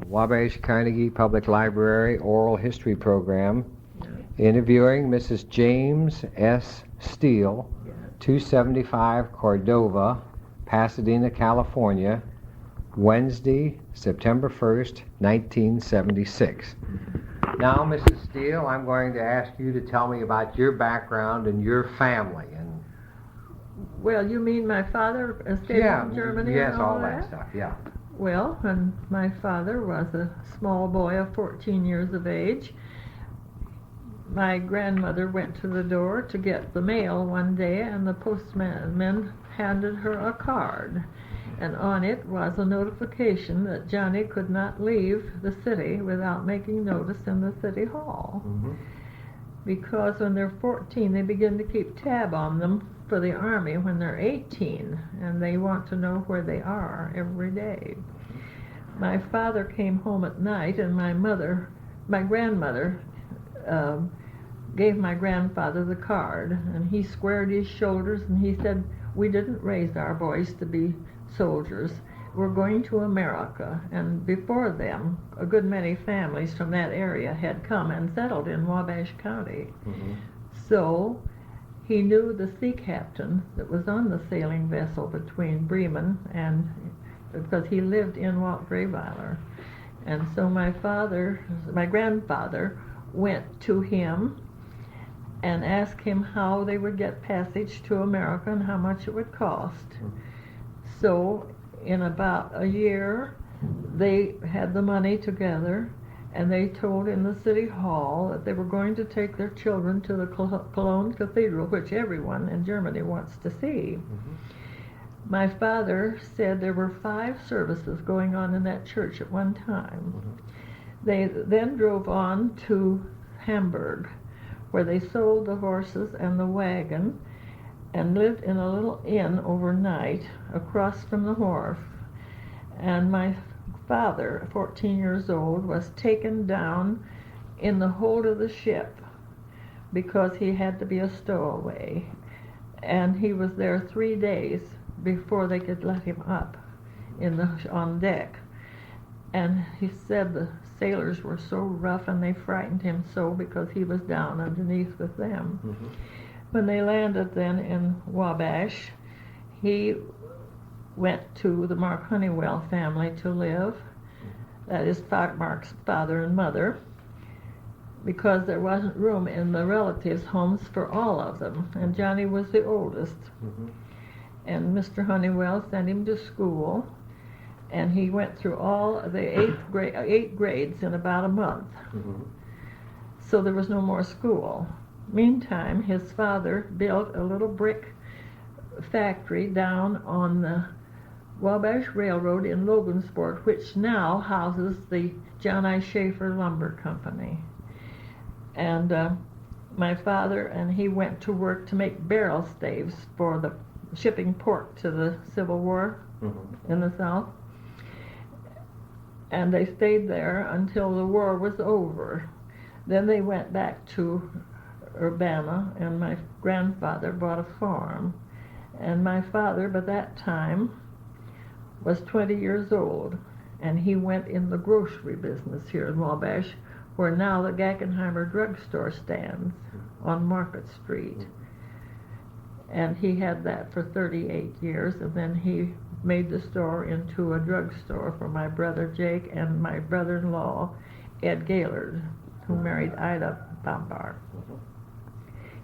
Wabash County Public Library Oral History Program, interviewing Mrs. James S. Steele, 275 Cordova, Pasadena, California, Wednesday, September 1st, 1976. Now, Mrs. Steele, I'm going to ask you to tell me about your background and your family. And well, you mean my father escaped from Germany? Yes, and all that stuff, yeah. Well, when my father was a small boy of 14 years of age, my grandmother went to the door to get the mail one day, and the postman handed her a card. And on it was a notification that Johnny could not leave the city without making notice in the city hall. Mm-hmm. Because when they're 14, they begin to keep tab on them for the army when they're 18, and they want to know where they are every day. My father came home at night, and my grandmother, gave my grandfather the card, and he squared his shoulders and he said, "We didn't raise our boys to be soldiers. We're going to America." And before them, a good many families from that area had come and settled in Wabash County. Mm-hmm. So he knew the sea captain that was on the sailing vessel between Bremen and, because he lived in Walt Greyviler. And so my grandfather went to him and asked him how they would get passage to America and how much it would cost. Mm-hmm. So in about a year, they had the money together, and they told in the city hall that they were going to take their children to the Cologne Cathedral, which everyone in Germany wants to see. Mm-hmm. My father said there were 5 services going on in that church at one time. Mm-hmm. They then drove on to Hamburg, where they sold the horses and the wagon and lived in a little inn overnight across from the wharf. And my father, 14 years old, was taken down in the hold of the ship because he had to be a stowaway. And he was there 3 days before they could let him up on deck. And he said the sailors were so rough and they frightened him so because he was down underneath with them. Mm-hmm. When they landed then in Wabash, he went to the Mark Honeywell family to live. That is Mark's father and mother, because there wasn't room in the relatives' homes for all of them, and Johnny was the oldest. Mm-hmm. And Mr. Honeywell sent him to school, and he went through all the 8 grades in about a month. Mm-hmm. So there was no more school. Meantime, his father built a little brick factory down on the Wabash Railroad in Logansport, which now houses the John I. Schaefer Lumber Company. And my father and he went to work to make barrel staves for the shipping pork to the Civil War Mm-hmm. in the South. And they stayed there until the war was over. Then they went back to Urbana, and my grandfather bought a farm. And my father, by that time, was 20 years old, and he went in the grocery business here in Wabash, where now the Gackenheimer drugstore stands on Market Street. And he had that for 38 years, and then he made the store into a drugstore for my brother Jake and my brother-in-law, Ed Gaylord, who married Ida Bombar.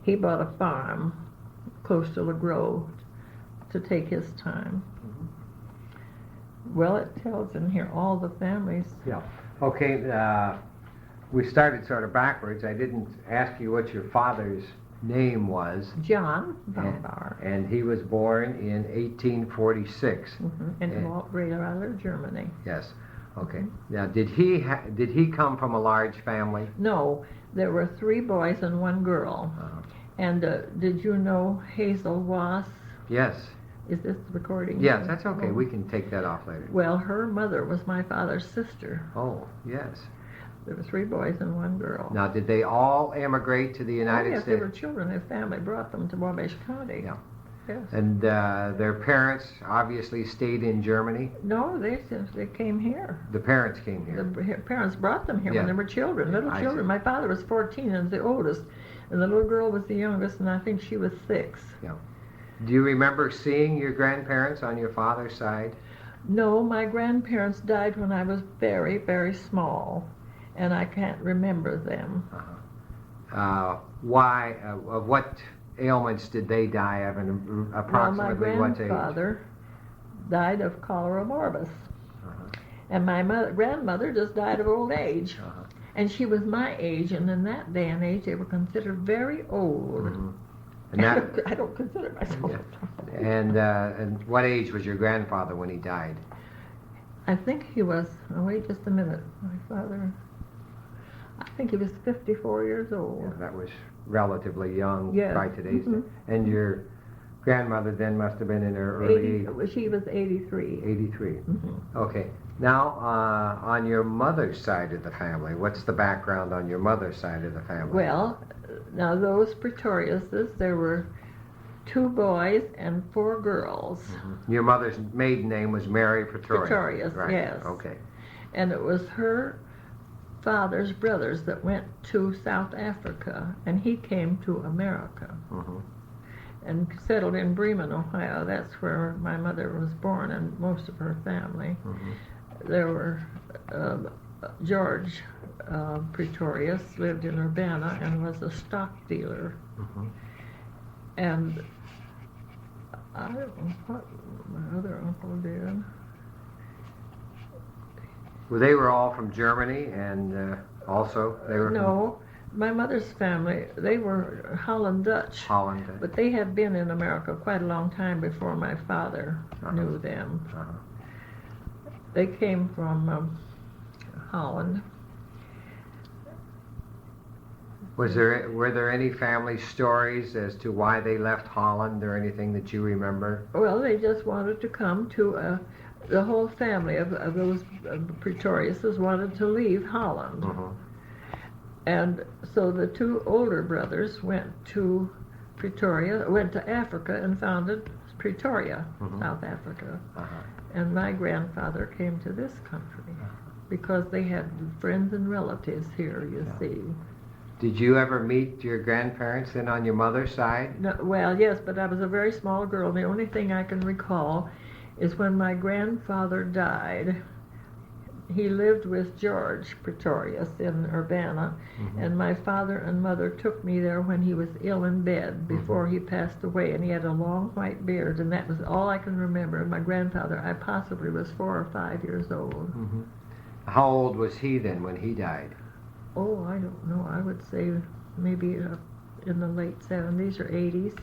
He bought a farm close to La Grove to take his time. Well, it tells in here all the families. Yeah. Okay, we started sort of backwards. I didn't ask you what your father's name was. John Bombar. And he was born in 1846. In Walt Greyviler, Germany. Yes. Okay. Now, did he come from a large family? No, there were 3 boys and 1 girl. Uh-huh. And did you know Hazel Wass? Yes. Is this recording? Yes, that's okay. We can take that off later. Well, her mother was my father's sister. Oh, yes. There were 3 boys and 1 girl. Now, did they all emigrate to the United Yes, States? they were children. Their family brought them to Wabash County. Yeah. yes. And their parents obviously stayed in Germany? No, they came here. The parents came here? The parents brought them here Yeah. when they were children, little I children. see. My father was 14 and the oldest, and the little girl was the youngest, and I think she was 6. Yeah. Do you remember seeing your grandparents on your father's side? No, my grandparents died when I was very, very small, and I can't remember them. Why? Of what ailments did they die of, and approximately Well, my what age? grandfather died of cholera morbus, Uh-huh. and my grandmother just died of old age. Uh-huh. And she was my age, and in that day and age, they were considered very old. Mm-hmm. And that, I don't consider myself. yeah. And what age was your grandfather when he died? I think he was. Oh, wait just a minute. My father. I think he was 54 years old. Yeah, that was relatively young Yes. by today's Mhm. day. And your grandmother then must have been in her early 80, she was 83. 83. Mm-hmm. Okay. Now, on your mother's side of the family, what's the background on your mother's side of the family? Well, now those Pretoriuses, there were 2 boys and 4 girls. Mm-hmm. Your mother's maiden name was Mary Pretorius. Pretorius, right. yes. Okay. And it was her father's brothers that went to South Africa, and he came to America Mm-hmm. and settled in Bremen, Ohio. That's where my mother was born and most of her family. Mm-hmm. There were George Pretorius lived in Urbana and was a stock dealer. Mm-hmm. And I don't know what my other uncle did. Well, they were all from Germany, and also they were No, my mother's family, they were Holland Dutch. from Holland. But they had been in America quite a long time before my father knew them. Uh-huh. They came from Holland. Were there any family stories as to why they left Holland or anything that you remember? Well, they just wanted to come to, the whole family of those Pretoriuses wanted to leave Holland. Mm-hmm. And so the 2 older brothers went to Pretoria, went to Africa and founded Pretoria, Mhm. South Africa. Uh-huh. And my grandfather came to this country because they had friends and relatives here, you Yeah. see. Did you ever meet your grandparents then on your mother's side? No, well, yes, but I was a very small girl. The only thing I can recall is when my grandfather died. He lived with George Pretorius in Urbana, Mhm. and my father and mother took me there when he was ill in bed before he passed away, and he had a long white beard, and that was all I can remember of my grandfather. I possibly was 4 or 5 years old. Mm-hmm. How old was he then when he died? Oh, I don't know. I would say maybe in the late 70s or 80s.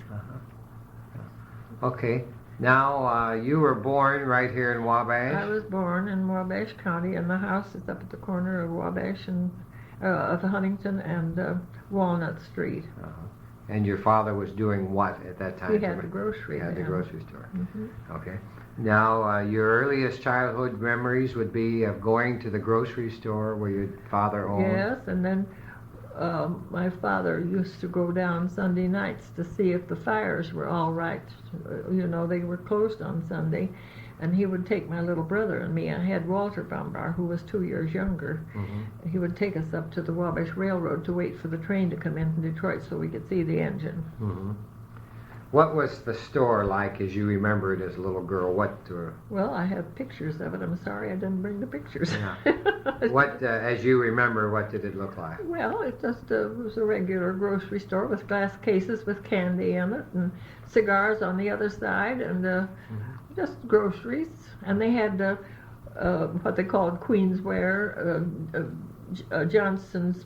Okay. Now, you were born right here in Wabash? I was born in Wabash County, and the house is up at the corner of Wabash and of Huntington and Walnut Street. Uh-huh. And your father was doing what at that time? He had the grocery. He had the then. grocery store. Mhm. Okay. Now, your earliest childhood memories would be of going to the grocery store where your father owned? Yes, and then my father used to go down Sunday nights to see if the fires were all right. You know, they were closed on Sunday, and he would take my little brother and me. I had Walter Bombar, who was 2 years younger. Mm-hmm. He would take us up to the Wabash Railroad to wait for the train to come in from Detroit so we could see the engine. Mm-hmm. What was the store like as you remember it as a little girl? Well, I have pictures of it. I'm sorry I didn't bring the pictures. Yeah. What, as you remember, what did it look like? Well, it just was a regular grocery store with glass cases with candy in it and cigars on the other side and just groceries. And they had what they called Queensware, Johnson's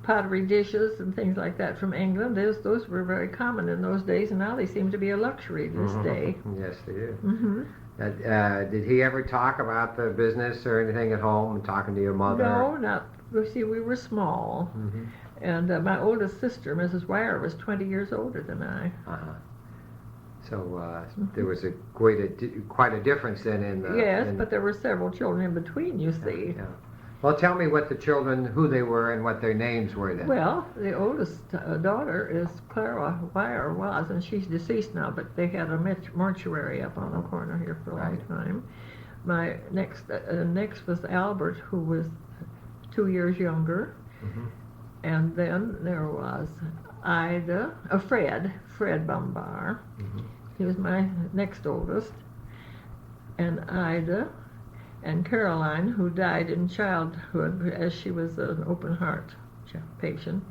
pottery dishes and things like that from England. Those were very common in those days, and now they seem to be a luxury this day. Yes, they do. Mm-hmm. Did he ever talk about the business or anything at home and talking to your mother? No, not. You see, we were small. Mm-hmm. And my oldest sister, Mrs. Wire, was 20 years older than I. Uh-huh. So there was quite a difference then in the... Yes, but there were several children in between, you see. Yeah. Well, tell me what the children, who they were and what their names were then. Well, the oldest daughter is Clara Wire was, and she's deceased now, but they had a mortuary up on the corner here for a long time. My next was Albert, who was 2 years younger. And then there was Fred Bombar. He was my next oldest. And Ida and Caroline, who died in childhood as she was an open heart patient.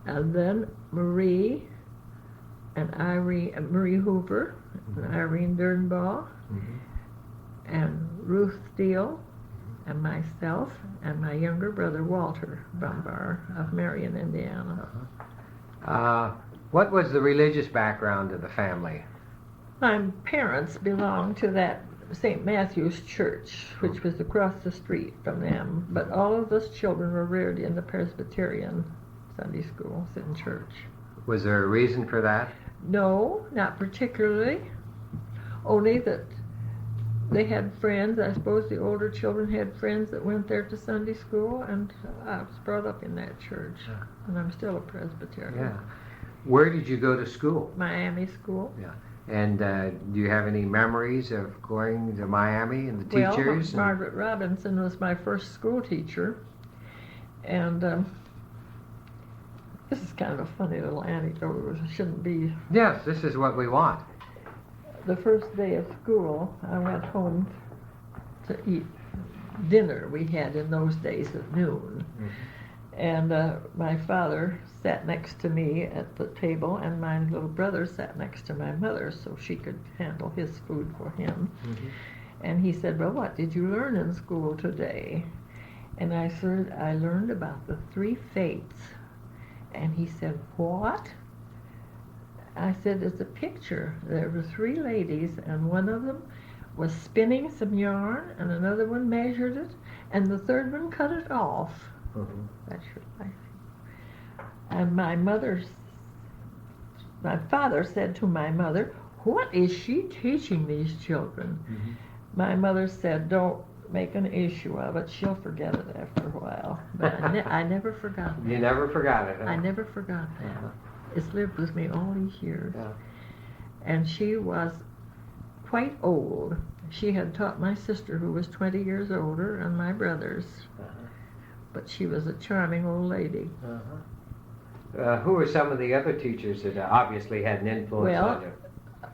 And then Marie and Marie Hoover, and Irene Dernbaugh, and Ruth Steele, and myself, and my younger brother Walter Bombar of Marion, Indiana. What was the religious background of the family? My parents belonged to that St. Matthew's Church, which was across the street from them, but all of those children were reared in the Presbyterian Sunday schools in church. Was there a reason for that? No, not particularly, only that they had friends. I suppose the older children had friends that went there to Sunday school, and I was brought up in that church, and I'm still a Presbyterian. Yeah. Where did you go to school? Miami School. Yeah. And do you have any memories of going to Miami and the teachers? Well, Margaret Robinson was my first school teacher, and this is kind of a funny little anecdote. It shouldn't be. Yes, this is what we want. The first day of school, I went home to eat dinner we had in those days at noon. And my father sat next to me at the table, and my little brother sat next to my mother so she could handle his food for him. And he said, well, what did you learn in school today? And I said, I learned about the 3 fates. And he said, what? I said, it's a picture. There were 3 ladies, and one of them was spinning some yarn, and another one measured it, and the third one cut it off. That's your life. And my father said to my mother, what is she teaching these children? My mother said, don't make an issue of it. She'll forget it after a while. But I never forgot that. You never forgot it, huh? I never forgot that. It's lived with me all these years. And she was quite old. She had taught my sister, who was 20 years older, and my brothers. But she was a charming old lady. Who were some of the other teachers that obviously had an influence on you?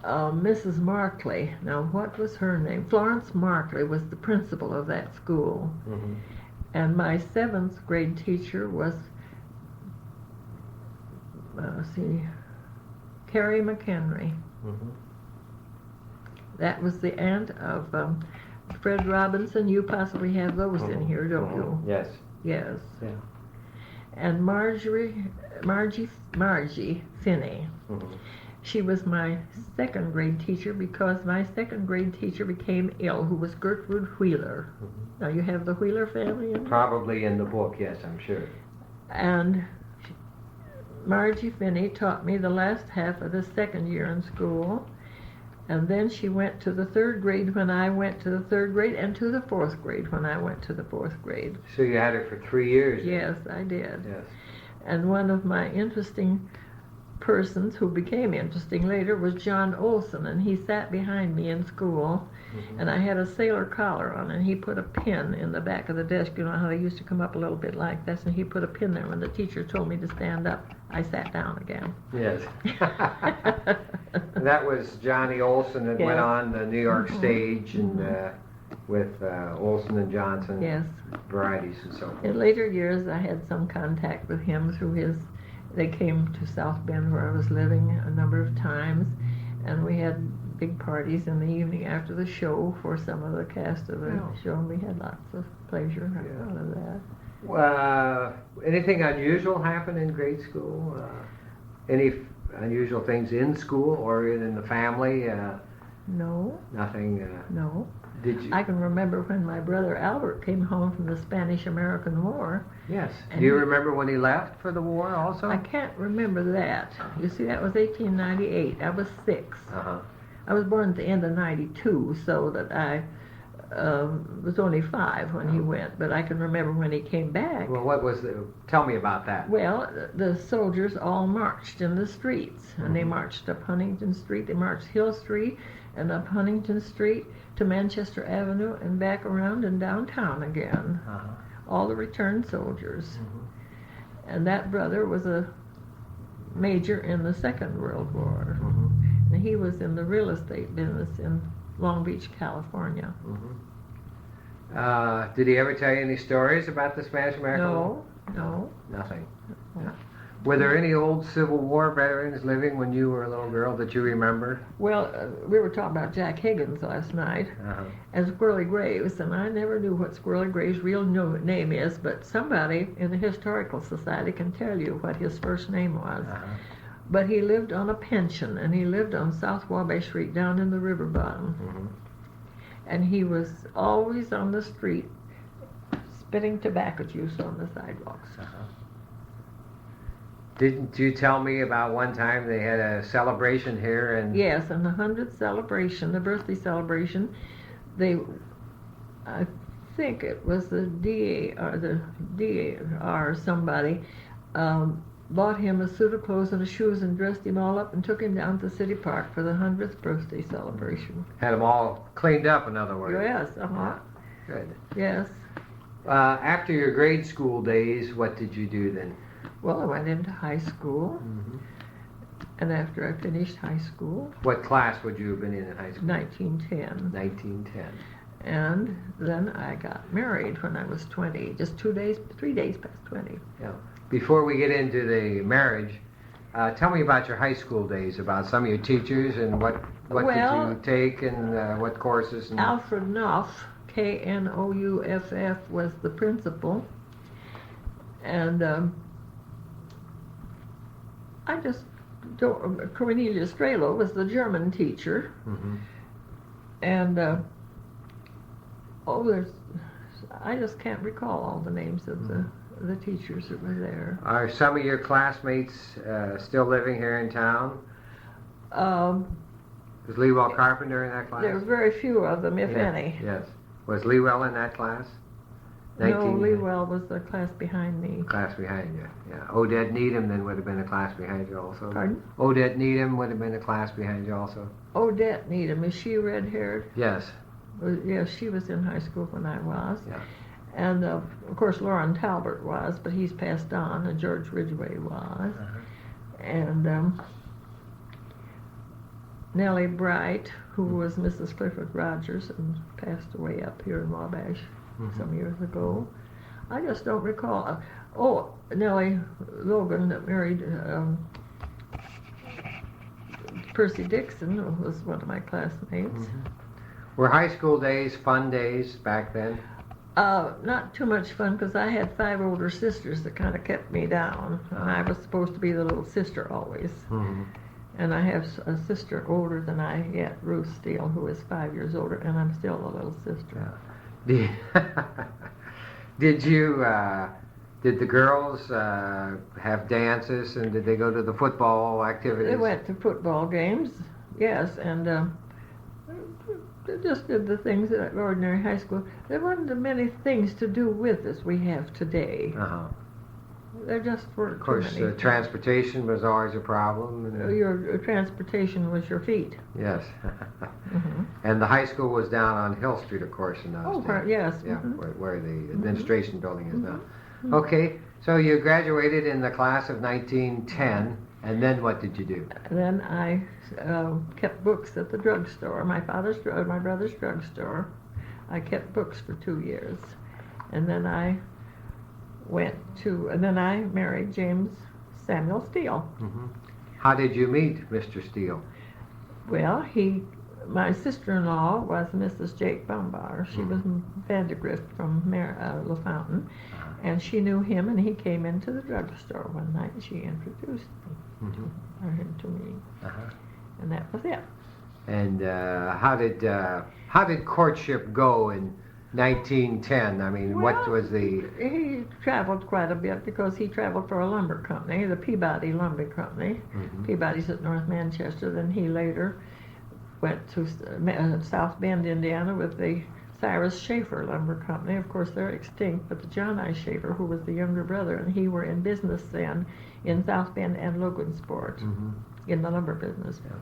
Mrs. Markley. Now, what was her name? Florence Markley was the principal of that school. And my 7th grade teacher was, Carrie McHenry. That was the aunt of Fred Robinson. You possibly have those in here, don't you? Yes. Yes. Yeah. And Margie Finney. She was my 2nd grade teacher because my 2nd grade teacher became ill, who was Gertrude Wheeler. Now you have the Wheeler family in Probably in the book, yes, I'm sure. And Margie Finney taught me the last half of the 2nd year in school. And then she went to the 3rd grade when I went to the 3rd grade, and to the 4th grade when I went to the 4th grade. So you had her for 3 years? Yes, I did. Yes. And one of my interesting persons who became interesting later was John Olson, and he sat behind me in school, and I had a sailor collar on, and he put a pin in the back of the desk. You know how they used to come up a little bit like this, and he put a pin there. When the teacher told me to stand up, I sat down again. Yes. That was Johnny Olson that went on the New York stage and with Olson and Johnson varieties and so forth. In later years, I had some contact with him through they came to South Bend where I was living a number of times, and we had big parties in the evening after the show for some of the cast of the show, and we had lots of pleasure out of that. Anything unusual happen in grade school? Any unusual things in school or in the family? No. Nothing? No. Did you? I can remember when my brother Albert came home from the Spanish-American War. Yes. Do you remember when he left for the war also? I can't remember that. You see, that was 1898. I was 6. Uh-huh. I was born at the end of 92, so that was only 5 when he went, but I can remember when he came back. Well, what was tell me about that. Well, the soldiers all marched in the streets, and they marched up Huntington Street, they marched Hill Street, and up Huntington Street to Manchester Avenue, and back around and downtown again. All the returned soldiers. And that brother was a major in the Second World War. And he was in the real estate business in Long Beach, California. Did he ever tell you any stories about the Spanish-American War? No. Nothing. No. Yeah. Were there any old Civil War veterans living when you were a little girl that you remember? Well, we were talking about Jack Higgins last night and Squirrely Graves, and I never knew what Squirrely Graves' real name is, but somebody in the Historical Society can tell you what his first name was. But he lived on a pension, and he lived on South Wabash Street down in the river bottom. And he was always on the street spitting tobacco juice on the sidewalks. Didn't you tell me about one time they had a celebration here? And yes, and the 100th celebration, the birthday celebration, I think it was the DA or somebody, bought him a suit of clothes and his shoes and dressed him all up and took him down to City Park for the 100th birthday celebration. Had them all cleaned up, in other words. Yes, Good. Yes. After your grade school days, what did you do then? Well, I went into high school, and after I finished high school... What class would you have been in high school? 1910. 1910. And then I got married when I was 20, just 3 days past 20. Yeah. Before we get into the marriage, tell me about your high school days, about some of your teachers and what did you take and what courses. And Alfred Knopf, Knouff, was the principal, and I just don't. Cornelia Strelo was the German teacher, and I just can't recall all the names of the teachers that were there. Are some of your classmates still living here in town? Was Leewell Carpenter in that class? There were very few of them, if any. Yes. Was Leewell in that class? No, Leewell was the class behind me. Class behind you, yeah. Odette Needham then would have been a class behind you also. Pardon? Odette Needham would have been a class behind you also. Odette Needham, is she red-haired? Yes. Yes, she was in high school when I was. Yeah. And of course, Lauren Talbert was, but he's passed on, and George Ridgway was. And Nellie Bright, who was Mrs. Clifford Rogers and passed away up here in Wabash some years ago. I just don't recall. Nellie Logan that married Percy Dixon was one of my classmates. Were high school days fun days back then? Not too much fun because I had 5 older sisters that kind of kept me down. And I was supposed to be the little sister always. And I have a sister older than I yet, Ruth Steele, who is 5 years older, and I'm still a little sister. Did the girls have dances, and did they go to the football activities? They went to football games, yes, and they just did the things at ordinary high school. There wasn't as many things to do with as we have today. There just weren't Of course, too many. transportation was always a problem. Your transportation was your feet. Yes. And the high school was down on Hill Street, of course, in those days. Yes. Yeah, where the administration building is now. Okay, so you graduated in the class of 1910, and then what did you do? Then I kept books at the drugstore, my brother's drugstore. I kept books for 2 years, and then I married James Samuel Steele. How did you meet Mr. Steele? Well, my sister-in-law was Mrs. Jake Bombar. She was Vandergrift from La Fountain, and she knew him, and he came into the drugstore one night, and she introduced him to me, and that was it. And how did courtship go in 1910? I mean, what was the... He traveled quite a bit because he traveled for a lumber company, the Peabody Lumber Company. Peabody's at North Manchester. Then he later went to South Bend, Indiana with the Cyrus Schaefer Lumber Company. Of course, they're extinct, but the John I. Schaefer, who was the younger brother, and he were in business then in South Bend and Logansport, in the lumber business. Yeah.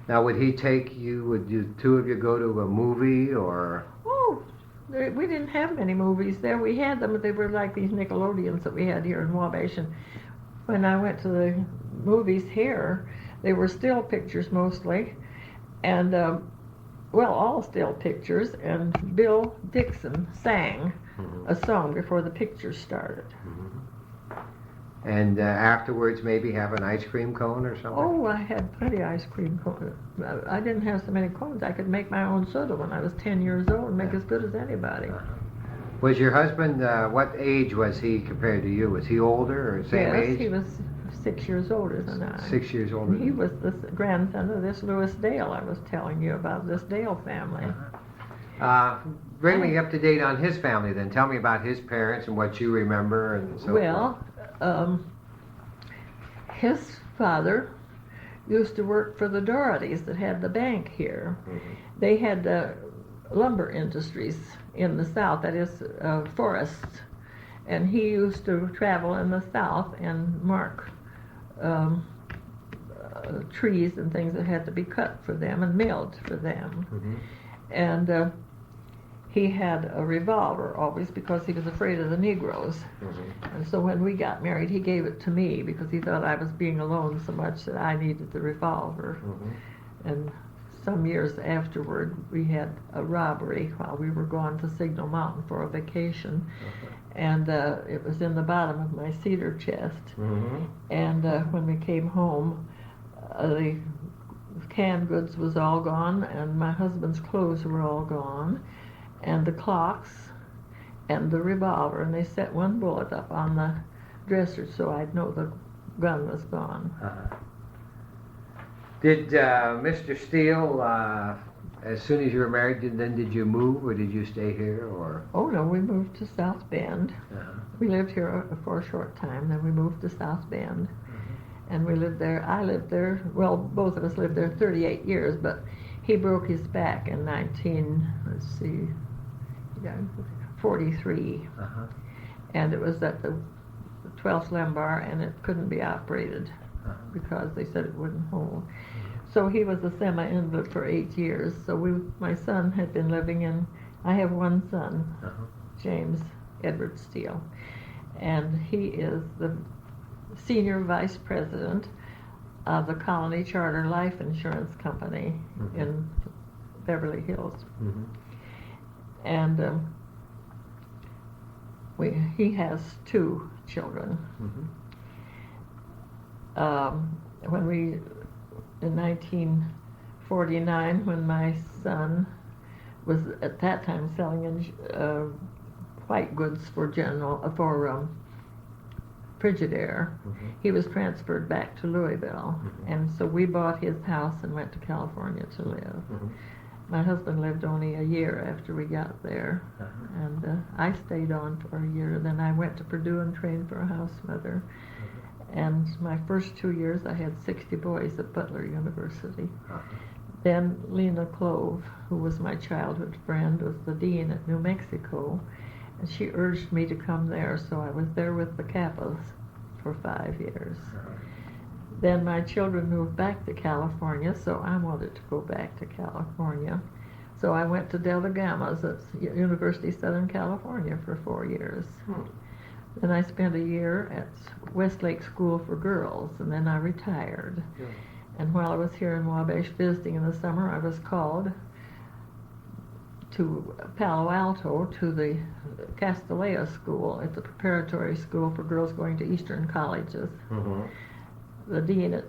Now, would he take you, would you two of you go to a movie or? Oh, we didn't have many movies there. We had them, but they were like these Nickelodeons that we had here in Wabash. And when I went to the movies here, they were still pictures mostly, and well, all still pictures. And Bill Dixon sang a song before the pictures started. And afterwards, maybe have an ice cream cone or something? Oh, I had plenty of ice cream cones. I didn't have so many cones. I could make my own soda when I was 10 years old and make as good as anybody. Was your husband, what age was he compared to you? Was he older or same age? Yes, he was 6 years older than I. 6 years older. He was the grandson of this Louis Dale I was telling you about, this Dale family. Bring me up to date on his family then. Tell me about his parents and what you remember and so forth. His father used to work for the Dohertys that had the bank here. They had lumber industries in the South, that is forests, and he used to travel in the South and mark trees and things that had to be cut for them and milled for them. And he had a revolver always because he was afraid of the Negroes. And so when we got married, he gave it to me because he thought I was being alone so much that I needed the revolver. And some years afterward, we had a robbery while we were going to Signal Mountain for a vacation. And it was in the bottom of my cedar chest. And when we came home, the canned goods was all gone, and my husband's clothes were all gone, and the clocks and the revolver, and they set one bullet up on the dresser so I'd know the gun was gone. Did Mr. Steele, as soon as you were married, did you move or did you stay here or? Oh no, we moved to South Bend. We lived here for a short time, then we moved to South Bend. And we lived there, I lived there, well, both of us lived there 38 years, but he broke his back in 43. And it was at the 12th lumbar, and it couldn't be operated because they said it wouldn't hold. So he was a semi-invalid for 8 years. So my son had been living in, I have one son, James Edward Steele, and he is the senior vice president of the Colony Charter Life Insurance Company in Beverly Hills. And he has 2 children. In 1949, when my son was at that time selling white goods for Frigidaire, he was transferred back to Louisville, and so we bought his house and went to California to live. My husband lived only a year after we got there, and I stayed on for a year. Then I went to Purdue and trained for a house mother. And my first 2 years, I had 60 boys at Butler University. Then Lena Clove, who was my childhood friend, was the dean at New Mexico, and she urged me to come there, so I was there with the Kappas for 5 years. Then my children moved back to California, so I wanted to go back to California. So I went to Delta Gammas at University of Southern California for 4 years. Then I spent a year at Westlake School for Girls, and then I retired. And while I was here in Wabash visiting in the summer, I was called to Palo Alto to the Castellea School. It's a preparatory school for girls going to Eastern colleges. The dean at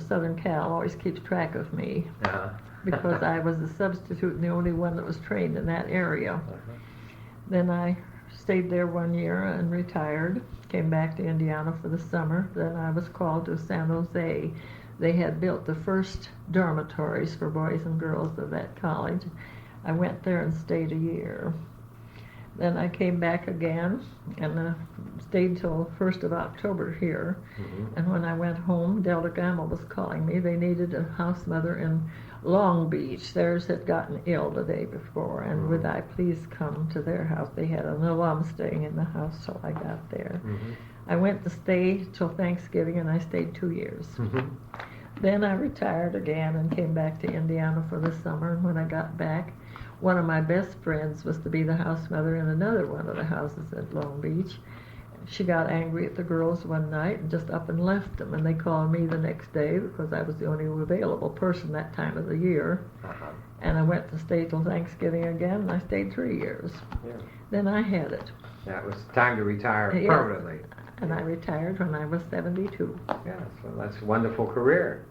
Southern Cal always keeps track of me because I was a substitute and the only one that was trained in that area. Then I stayed there 1 year and retired, came back to Indiana for the summer. Then I was called to San Jose. They had built the first dormitories for boys and girls of that college. I went there and stayed a year. Then I came back again and stayed till 1st of October here. And when I went home, Delta Gamma was calling me. They needed a house mother in Long Beach. Theirs had gotten ill the day before, and would I please come to their house? They had an alum staying in the house till I got there. I went to stay till Thanksgiving, and I stayed 2 years. Then I retired again and came back to Indiana for the summer. And when I got back, one of my best friends was to be the house mother in another one of the houses at Long Beach. She got angry at the girls one night and just up and left them. And they called me the next day because I was the only available person that time of the year. And I went to stay till Thanksgiving again, and I stayed 3 years. Then I had it. That was time to retire permanently. And I retired when I was 72. Yeah, so that's a wonderful career.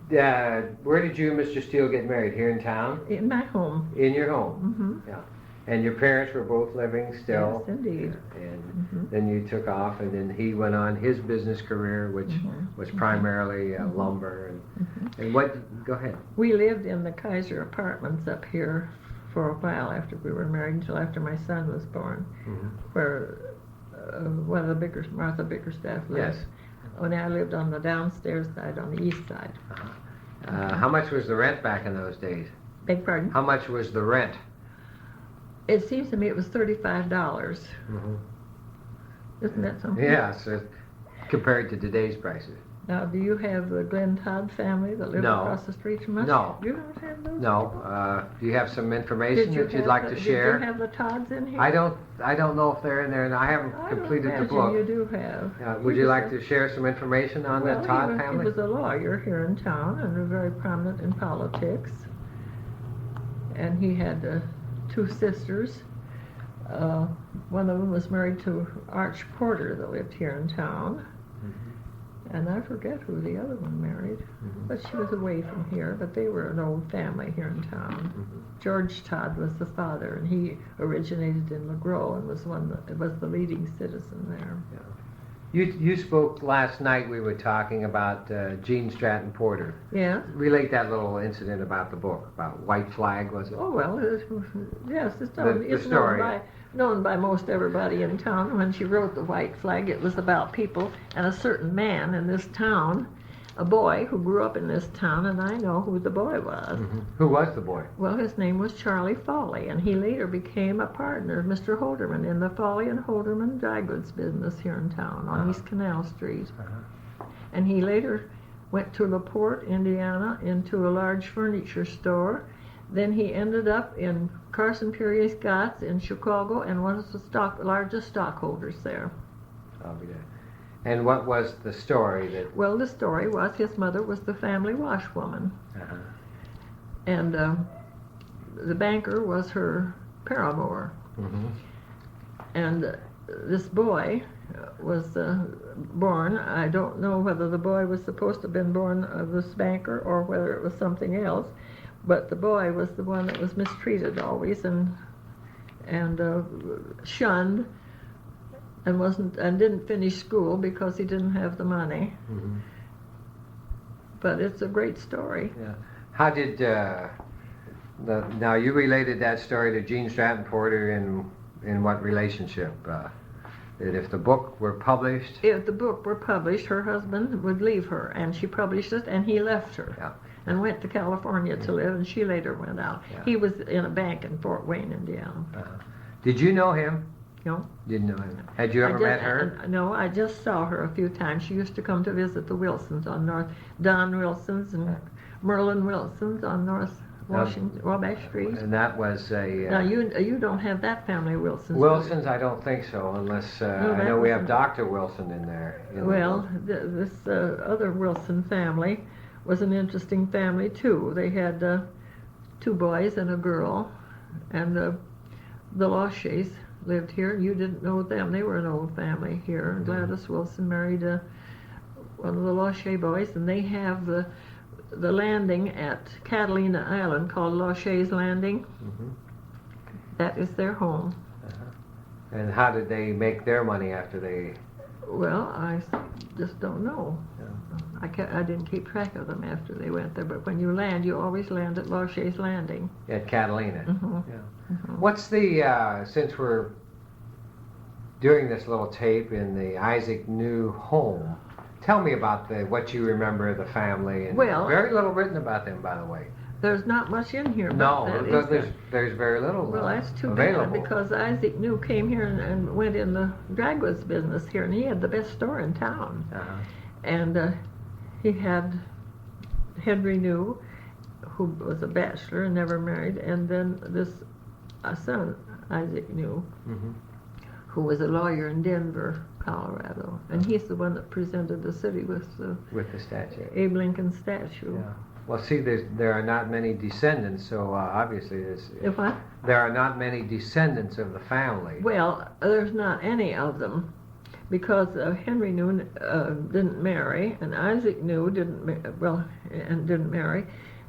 Where did you and Mr. Steele get married? Here in town? In my home. In your home? Yeah. And your parents were both living still? Yes, indeed. And then you took off, and then he went on his business career, which was primarily lumber. And what, go ahead. We lived in the Kaiser apartments up here for a while after we were married, until after my son was born, where one of the Martha Bickerstaff lived. Yes. When I lived on the downstairs side, on the east side. How much was the rent back in those days? Beg pardon? How much was the rent? It seems to me it was $35. Isn't that something? Yeah, so compared to today's prices. Now, do you have the Glenn Todd family that lives across the street from us? No. You don't have those? No. Do you have some information that you'd like to share? Did you have the Todds in here? I don't know if they're in there, and I haven't completed the book. You do have. Would you like to share some information on the Todd family? He was a lawyer here in town and very prominent in politics. And he had 2 sisters. One of them was married to Arch Porter that lived here in town. And I forget who the other one married, but she was away from here, but they were an old family here in town. George Todd was the father, and he originated in LeGros and was the leading citizen there. You spoke last night, we were talking about Gene Stratton Porter. Yeah? Relate that little incident about the book, about White Flag, was it? Oh, well, yes, it's known by most everybody in town. When she wrote the White Flag, it was about people and a certain man in this town, a boy who grew up in this town, and I know who the boy was. Who was the boy? Well, his name was Charlie Foley, and he later became a partner of Mr. Holderman in the Foley and Holderman dry goods business here in town on East Canal Street. And he later went to LaPorte, Indiana, into a large furniture store. Then he ended up in Carson Peary Scott's in Chicago and was the largest stockholders there. I'll be there. And what was the story that... Well, the story was his mother was the family washwoman. And the banker was her paramour. And this boy was born, I don't know whether the boy was supposed to have been born of this banker or whether it was something else, but the boy was the one that was mistreated always and shunned and didn't finish school because he didn't have the money. But it's a great story. Yeah. How did now you related that story to Gene Stratton Porter in what relationship? That if the book were published? If the book were published, her husband would leave her, and she published it, and he left her and went to California to live, and she later went out. He was in a bank in Fort Wayne, Indiana. Did you know him? No. Didn't know him. Had you ever met her? No, I just saw her a few times. She used to come to visit the Wilsons on North, Don Wilson's and Merlin Wilson's on North Washington, Wabash Street. And that was a... now, you don't have that family, Wilsons. Wilsons, I don't think so, unless I know we have Dr. Wilson in there. Well, this other Wilson family was an interesting family, too. They had 2 boys and a girl, and the Lachey's lived here. You didn't know them. They were an old family here. Gladys Wilson married one of the Lachey boys, and they have the landing at Catalina Island called Lachey's Landing. That is their home. And how did they make their money after they... Well, I just don't know. I didn't keep track of them after they went there, but when you land, you always land at Lachey's Landing. At Catalina. Mhm. Yeah. What's the, since we're doing this little tape in the Isaac New home, tell me about what you remember of the family. And Well, very little written about them, by the way. There's not much in here about No, that, is there? there's very little Well, that's too available. bad, because Isaac New came here and went in the dry goods business here, and he had the best store in town. Uh-huh. And he had Henry New, who was a bachelor and never married, and then this son, Isaac New, Mm-hmm. who was a lawyer in Denver, Colorado. And he's the one that presented the city with the statue. Abe Lincoln statue. Yeah. Well, see, there are not many descendants, so obviously If what? there are not many descendants of the family. Well, there's not any of them, because Henry New didn't marry, and Isaac New didn't marry,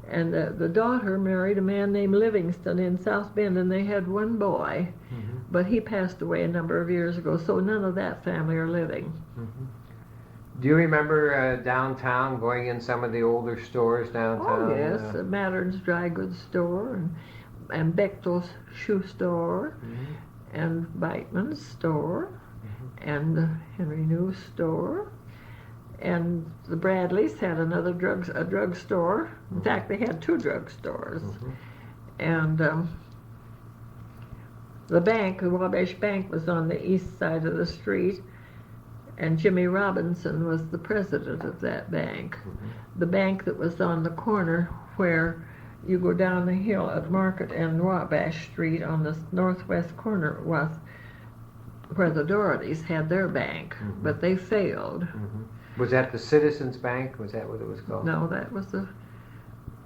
and the daughter married a man named Livingston in South Bend, and they had one boy, Mm-hmm. but he passed away a number of years ago, so none of that family are living. Mm-hmm. Do you remember downtown, going in some of the older stores downtown? Oh yes, Mattern's dry goods store, and Bechtel's shoe store, Mm-hmm. and Beitman's store, and the Henry New store, and the Bradleys had a drugstore. In fact, they had two drugstores, and the bank, the Wabash Bank, was on the east side of the street, and Jimmy Robinson was the president of that bank. The bank that was on the corner where you go down the hill at Market and Wabash Street on the northwest corner was where the Dohertys had their bank, but they failed. Was that the Citizens Bank? Was that what it was called? No, that was the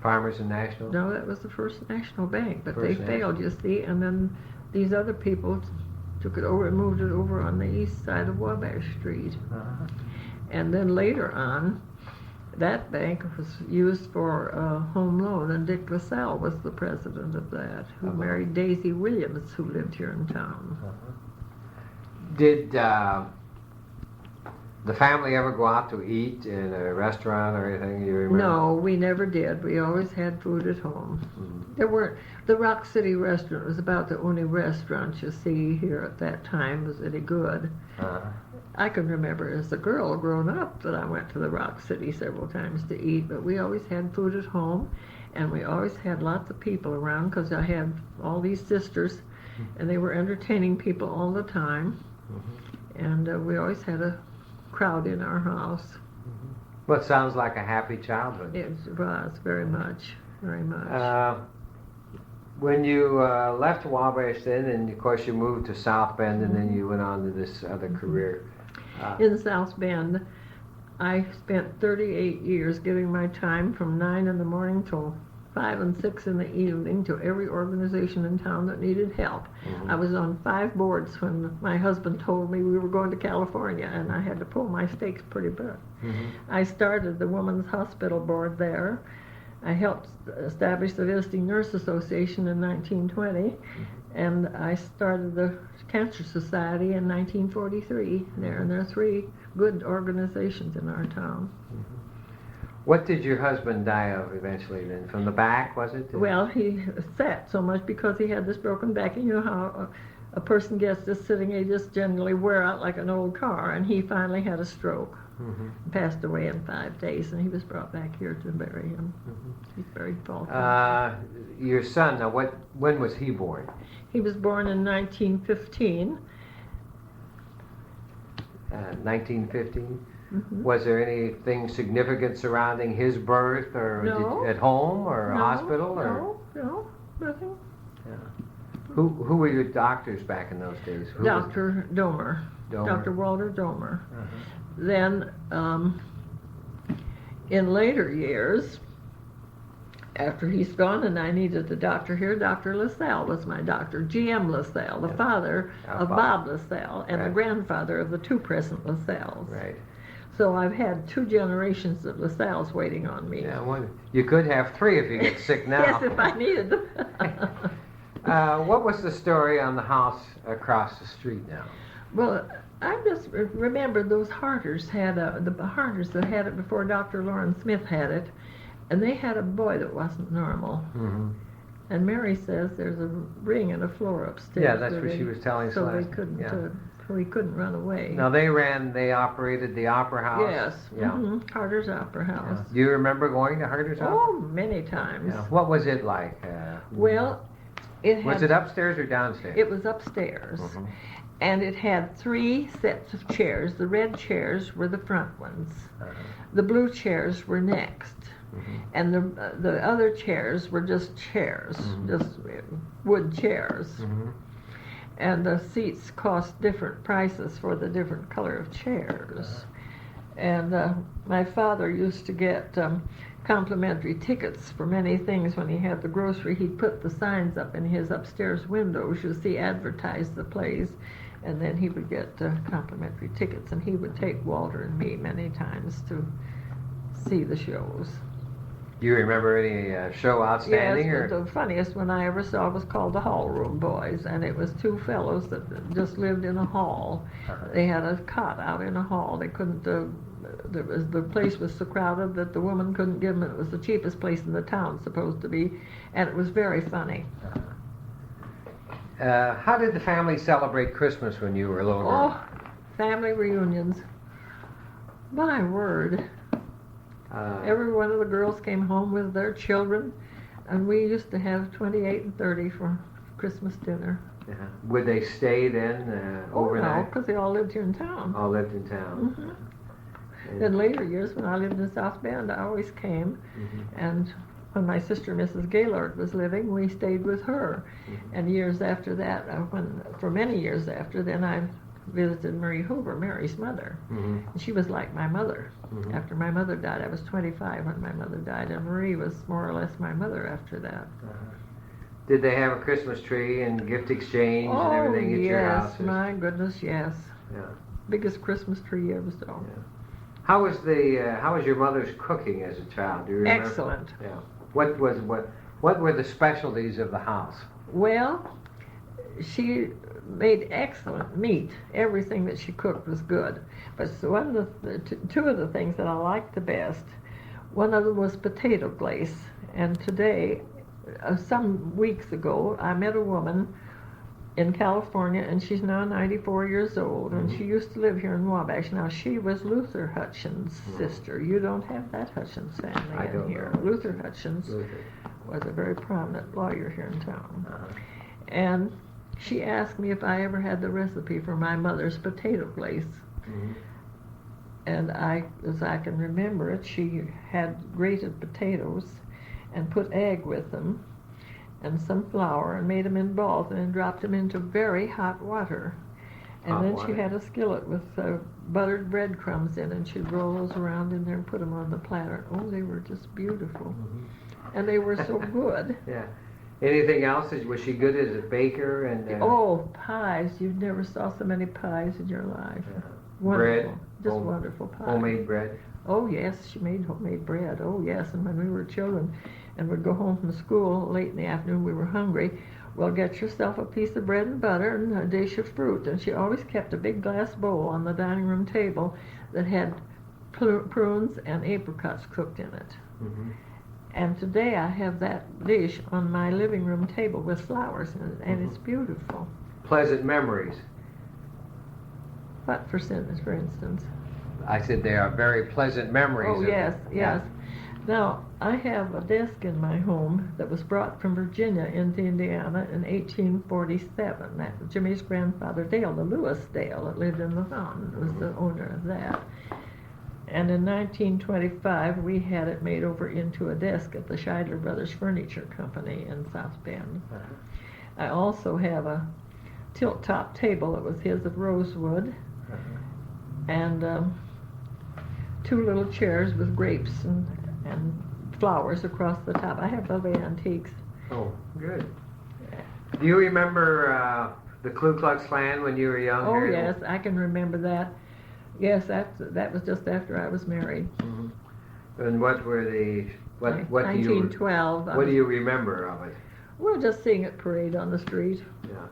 Farmers and National? no, that was the First National Bank, but First they failed, you see, and then these other people took it over and moved it over on the east side of Wabash Street. Uh-huh. And then later on, that bank was used for a home loan, and Dick LaSalle was the president of that, who married Daisy Williams, who lived here in town. Did the family ever go out to eat in a restaurant or anything, you remember? No, we never did. We always had food at home. The Rock City restaurant was about the only restaurant you see here at that time was any good. Uh-huh. I can remember as a girl growing up that I went to the Rock City several times to eat, but we always had food at home, and we always had lots of people around because I had all these sisters, and they were entertaining people all the time, and we always had a crowd in our house. Well, it sounds like a happy childhood. It was very much, very much. When you left Wabash then, and of course you moved to South Bend, and then you went on to this other career. In South Bend, I spent 38 years giving my time from 9 in the morning till 5 and 6 in the evening to every organization in town that needed help. I was on 5 boards when my husband told me we were going to California, and I had to pull my stakes pretty big. I started the Women's Hospital Board there. I helped establish the Visiting Nurse Association in 1920, and I started the Cancer Society in 1943 there, and there are 3 good organizations in our town. What did your husband die of eventually then? From the back, was it? Well, he sat so much because he had this broken back, and you know how a person gets just sitting, they just generally wear out like an old car, and he finally had a stroke. Passed away in 5 days, and he was brought back here to bury him. He's buried Fall. Your son, now when was he born? He was born in 1915. 1915? Was there anything significant surrounding his birth, or No. at home, or a hospital? Or? No, nothing. Who were your doctors back in those days? Who was- Dr. Domer. Domer. Dr. Walter Domer. Then, in later years, after he's gone and I needed a doctor here, Dr. LaSalle was my doctor. G.M. LaSalle, the father of Bob LaSalle, and the grandfather of the 2 present LaSalles. Right. So I've had 2 generations of LaSalles waiting on me. Yeah, you could have 3 if you get sick now. Yes, if I needed them. What was the story on the house across the street now? Well, I just remember those Harters had the Harters that had it before Dr. Lauren Smith had it, and they had a boy that wasn't normal. Mm-hmm. And Mary says there's a ring in the floor upstairs. Yeah, that's what she was telling us so last. So he couldn't run away. Now they operated the Opera House. Yes. Yeah. Mm-hmm. Harder's Opera House. Yeah. Do you remember going to Harder's Opera? Oh, many times. Yeah. What was it like? Well, was it upstairs or downstairs? It was upstairs. Mm-hmm. And it had 3 sets of chairs. The red chairs were the front ones. Uh-huh. The blue chairs were next. Mm-hmm. And the other chairs were just chairs, just wood chairs. Mm-hmm. And the seats cost different prices for the different color of chairs. And my father used to get complimentary tickets for many things when he had the grocery. He'd put the signs up in his upstairs windows, you see, advertise the plays, and then he would get complimentary tickets, and he would take Walter and me many times to see the shows. Do you remember any show outstanding? Yes, but the funniest one I ever saw was called The Hall Room Boys, and it was 2 fellows that just lived in a hall. Uh-huh. They had a cot out in a hall. They couldn't. The place was so crowded that the woman couldn't give them. It was the cheapest place in the town, supposed to be, and it was very funny. How did the family celebrate Christmas when you were a little girl? Oh, family reunions. My word. Every one of the girls came home with their children, and we used to have 28 and 30 for Christmas dinner. Uh-huh. Would they stay then overnight? No, because they all lived here in town. All lived in town. Mm-hmm. In later years, when I lived in South Bend, I always came, and when my sister Mrs. Gaylord was living, we stayed with her. And years after that, for many years after, then I visited Marie Hoover, Mary's mother. And she was like my mother. After my mother died, I was 25 when my mother died, and Marie was more or less my mother after that. Did they have a Christmas tree and gift exchange and everything at your house? Yes, my goodness, yes. Yeah. Biggest Christmas tree you ever saw. Yeah. How was your mother's cooking as a child? Do you remember? Excellent. Yeah. What were the specialties of the house? Well, she made excellent meat. Everything that she cooked was good. But one of two of the things that I liked the best, one of them was potato glaze. And today, some weeks ago, I met a woman in California, and she's now 94 years old, and she used to live here in Wabash. Now, she was Luther Hutchins' sister. You don't have that Hutchins family in here. Luther Hutchins was a very prominent lawyer here in town. And she asked me if I ever had the recipe for my mother's potato glaze. And as I can remember it, she had grated potatoes and put egg with them and some flour and made them in balls and then dropped them into very hot water. And then she had a skillet with buttered breadcrumbs in, and she'd roll those around in there and put them on the platter. Oh, they were just beautiful. And they were so good. Yeah. Anything else? Was she good as a baker? And oh, pies. You never saw so many pies in your life. Yeah. Wonderful. Bread? Just wonderful pies. Homemade bread? Oh, yes, she made homemade bread. Oh, yes, and when we were children and would go home from school late in the afternoon, we were hungry. Well, get yourself a piece of bread and butter and a dish of fruit. And she always kept a big glass bowl on the dining room table that had prunes and apricots cooked in it. And today I have that dish on my living room table with flowers in it, and it's beautiful. Pleasant memories. What for instance? I said they are very pleasant memories. Oh, yes, yes. Now, I have a desk in my home that was brought from Virginia into Indiana in 1847. That was Jimmy's grandfather, Dale, the Lewis Dale, that lived in the fountain, was the owner of that. And in 1925, we had it made over into a desk at the Scheidler Brothers Furniture Company in South Bend. I also have a tilt-top table that was his of rosewood, and 2 little chairs with grapes and flowers across the top. I have lovely antiques. Oh, good. Do you remember the Ku Klux Klan when you were young? Oh, yes, I can remember that. Yes, that was just after I was married. And what were what 1912. What do you remember of it? Well, just seeing it parade on the street. Yeah.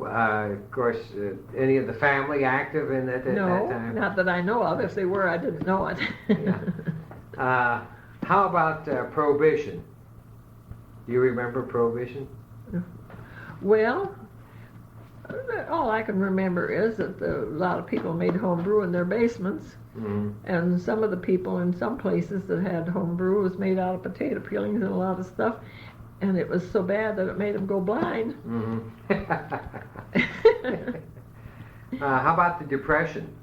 Of course, any of the family active in that No, time? not that I know of. If they were, I didn't know it. Yeah. How about Prohibition? Do you remember Prohibition? Well, all I can remember is that a lot of people made home brew in their basements, and some of the people in some places that had home brew was made out of potato peelings and a lot of stuff, and it was so bad that it made them go blind. How about the Depression?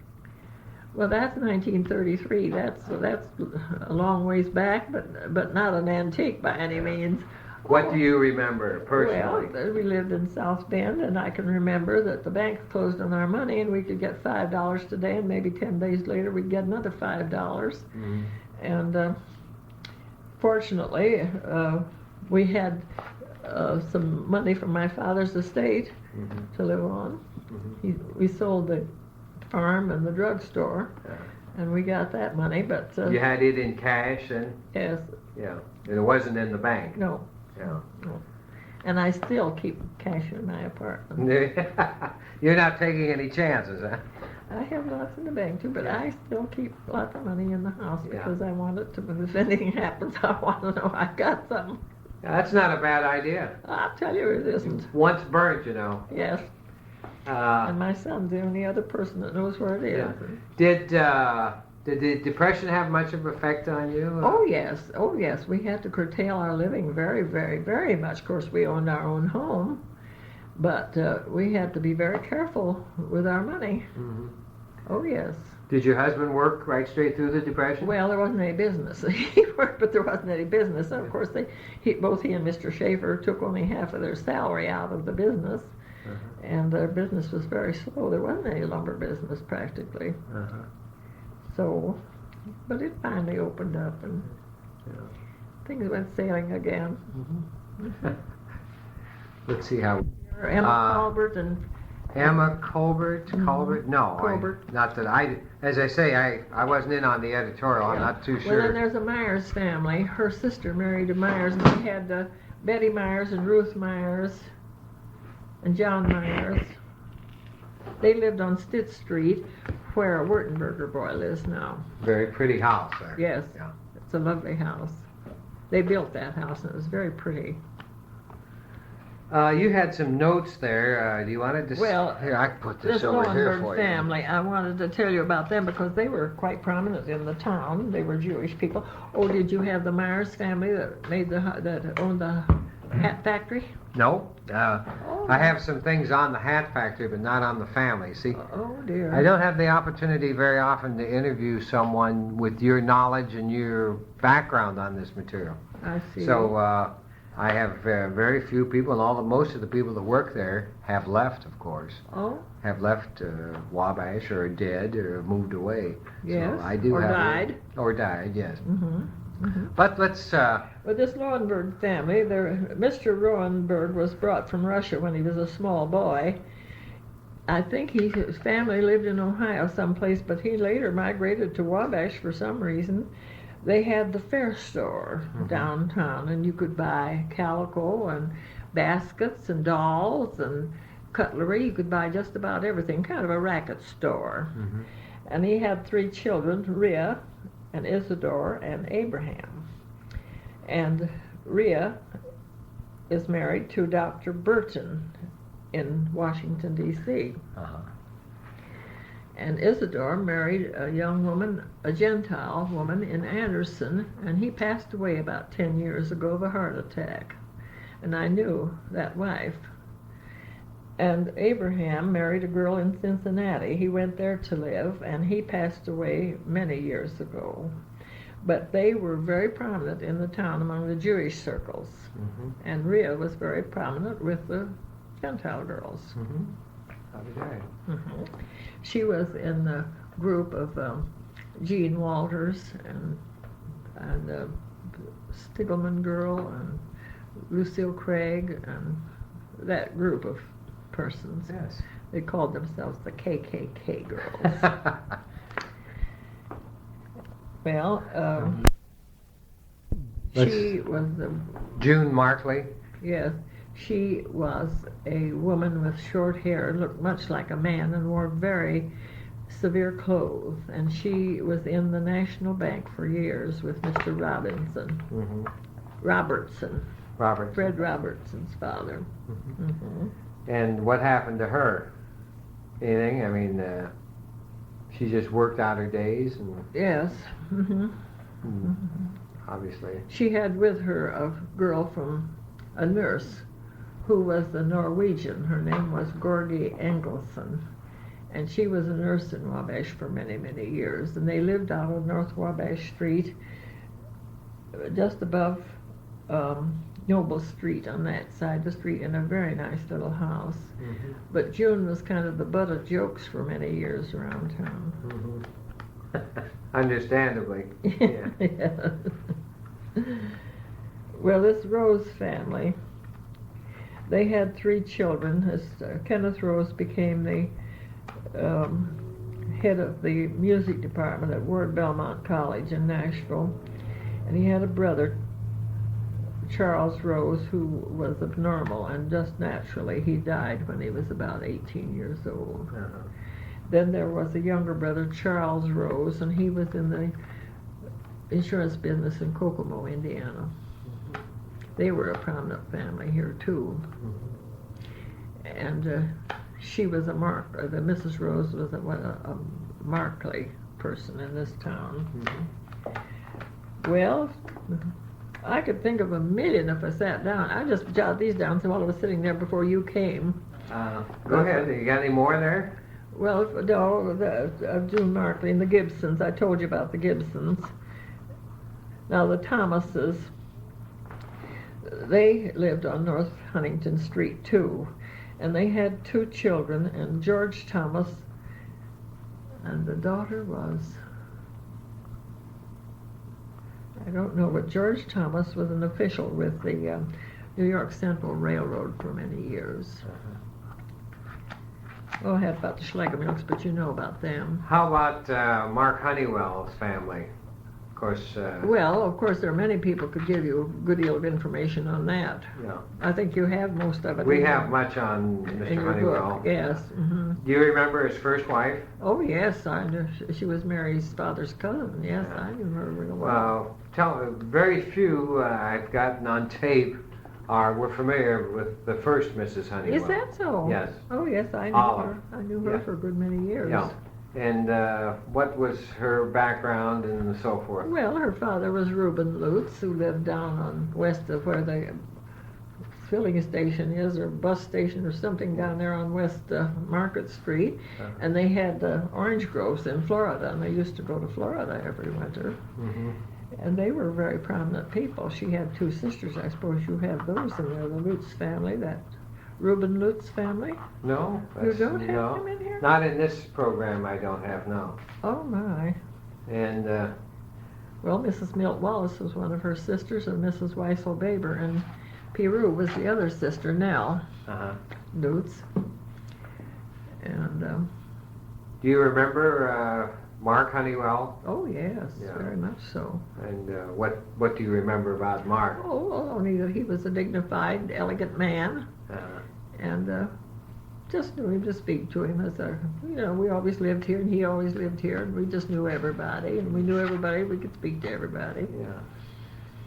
Well, that's 1933. That's a long ways back, but not an antique by any means. What do you remember personally? Well, we lived in South Bend, and I can remember that the banks closed on our money, and we could get $5 today, and maybe 10 days later we'd get another $5. And fortunately, we had some money from my father's estate to live on. We sold the farm and the drugstore, and we got that money. But you had it in cash, and yes, yeah, and it wasn't in the bank. No. Yeah. No. And I still keep cash in my apartment. You're not taking any chances, huh? I have lots in the bank too, but I still keep lots of money in the house because Yeah. I want it to, if anything happens, I want to know I got something. That's not a bad idea. I'll tell you it isn't. Once burnt, you know. Yes. And my son's the only other person that knows where it is. Did the Depression have much of an effect on you? Oh yes. We had to curtail our living very, very, very much. Of course, we owned our own home, but we had to be very careful with our money. Oh yes. Did your husband work right straight through the Depression? Well, there wasn't any business. He worked, but there wasn't any business. And of course, both he and Mr. Schaefer took only half of their salary out of the business, and their business was very slow. There wasn't any lumber business practically. So, but it finally opened up, and things went sailing again. Let's see how. Emma Colbert and Emma Colbert? No, Colbert. not that I. As I say, I wasn't in on the editorial. I'm not too sure. Well, then there's a Myers family. Her sister married a Myers, and they had Betty Myers and Ruth Myers and John Myers. They lived on Stitt Street, where a Wurtenberger boy lives now. Very pretty house there. Yes, Yeah. it's a lovely house. They built that house, and it was very pretty. You had some notes there. Do you want to just? Well, here, I can put this This over here Lowenberg for you. family, I wanted to tell you about them because they were quite prominent in the town. They were Jewish people. Oh, did you have the Myers family that owned the hat factory? No. I have some things on the hat factory, but not on the family. See, Oh dear. I don't have the opportunity very often to interview someone with your knowledge and your background on this material. I see. So I have very few people, and most of the people that work there have left, of course. Oh, Have left Wabash, or are dead, or moved away. yes. So I do or have died. Or died, yes. Mm-hmm. But let's. Well, this Lowenberg family, Mr. Lowenberg was brought from Russia when he was a small boy. I think his family lived in Ohio someplace, but he later migrated to Wabash for some reason. They had the fair store downtown, and you could buy calico and baskets and dolls and cutlery. You could buy just about everything, kind of a racket store. And he had 3 children, Rhea and Isidore and Abraham. And Rhea is married to Dr. Burton in Washington, D.C. And Isidore married a young woman, a Gentile woman in Anderson, and he passed away about 10 years ago of a heart attack. And I knew that wife. And Abraham married a girl in Cincinnati. He went there to live, and he passed away many years ago. But they were very prominent in the town among the Jewish circles. And Rhea was very prominent with the Gentile girls. She was in the group of Jean Walters and the Stiegelman girl and Lucille Craig and that group of persons. Yes. They called themselves the KKK girls. Well, she was the June Markley. yes. She was a woman with short hair, looked much like a man, and wore very severe clothes. And she was in the National Bank for years with Mr. Robinson. Robertson. Fred Robertson's father. And what happened to her? Anything? I mean, she just worked out her days, and Yes. obviously. She had with her a girl a nurse, who was a Norwegian. Her name was Gorgie Engelson. And she was a nurse in Wabash for many, many years. And they lived out on North Wabash Street, just above Noble Street on that side of the street, in a very nice little house. But June was kind of the butt of jokes for many years around town. Understandably. Yeah. Yeah. Well, this Rose family, they had 3 children. Kenneth Rose became the head of the music department at Ward Belmont College in Nashville. And he had a brother, Charles Rose, who was abnormal, and just naturally he died when he was about 18 years old. Then there was a younger brother, Charles Rose, and he was in the insurance business in Kokomo, Indiana. They were a prominent family here too. And she was the Mrs. Rose was a Markley person in this town. Well, I could think of a million if I sat down. I just jotted these down while I was sitting there before you came. Go ahead. You got any more there? Well, no, June Markley and the Gibsons. I told you about the Gibsons. Now, the Thomases, they lived on North Huntington Street, too. And they had 2 children, and George Thomas, and the daughter was, I don't know, but George Thomas was an official with the New York Central Railroad for many years. Oh, I had about the Schlegelmilks, but you know about them. How about Mark Honeywell's family? Of course. Well, of course, there are many people could give you a good deal of information on that. Yeah. I think you have most of it. We have much on in Mr. your Honeywell. book. Yes. Do you remember his first wife? Oh, yes, I knew. She was Mary's father's cousin. Yes, I knew her real well. Well, very few I've gotten on tape were familiar with the first Mrs. Honeywell. Is that so? Yes. Oh, yes, I knew Olive. her. I knew her Yeah. for a good many years. Yeah. And what was her background and so forth? Well, her father was Reuben Lutz, who lived down on west of where the filling station is, or bus station or something down there on West Market Street. And they had orange groves in Florida, and they used to go to Florida every winter. And they were very prominent people. She had 2 sisters. I suppose you have those in there, the Lutz family, that Reuben Lutz family. No. You don't have no. them in here? Not in this program, I don't have, no. Oh, my. And Well, Mrs. Milt Wallace was one of her sisters, and Mrs. Weissel Baber, and Peru was the other sister, Nell Lutz. And, do you remember Mark Honeywell? oh, yes, Yeah. very much so. And what do you remember about Mark? Oh, well, only that he was a dignified, elegant man, and just knew him to speak to him as we always lived here, and he always lived here, and we just knew everybody, and we knew everybody, we could speak to everybody. Yeah.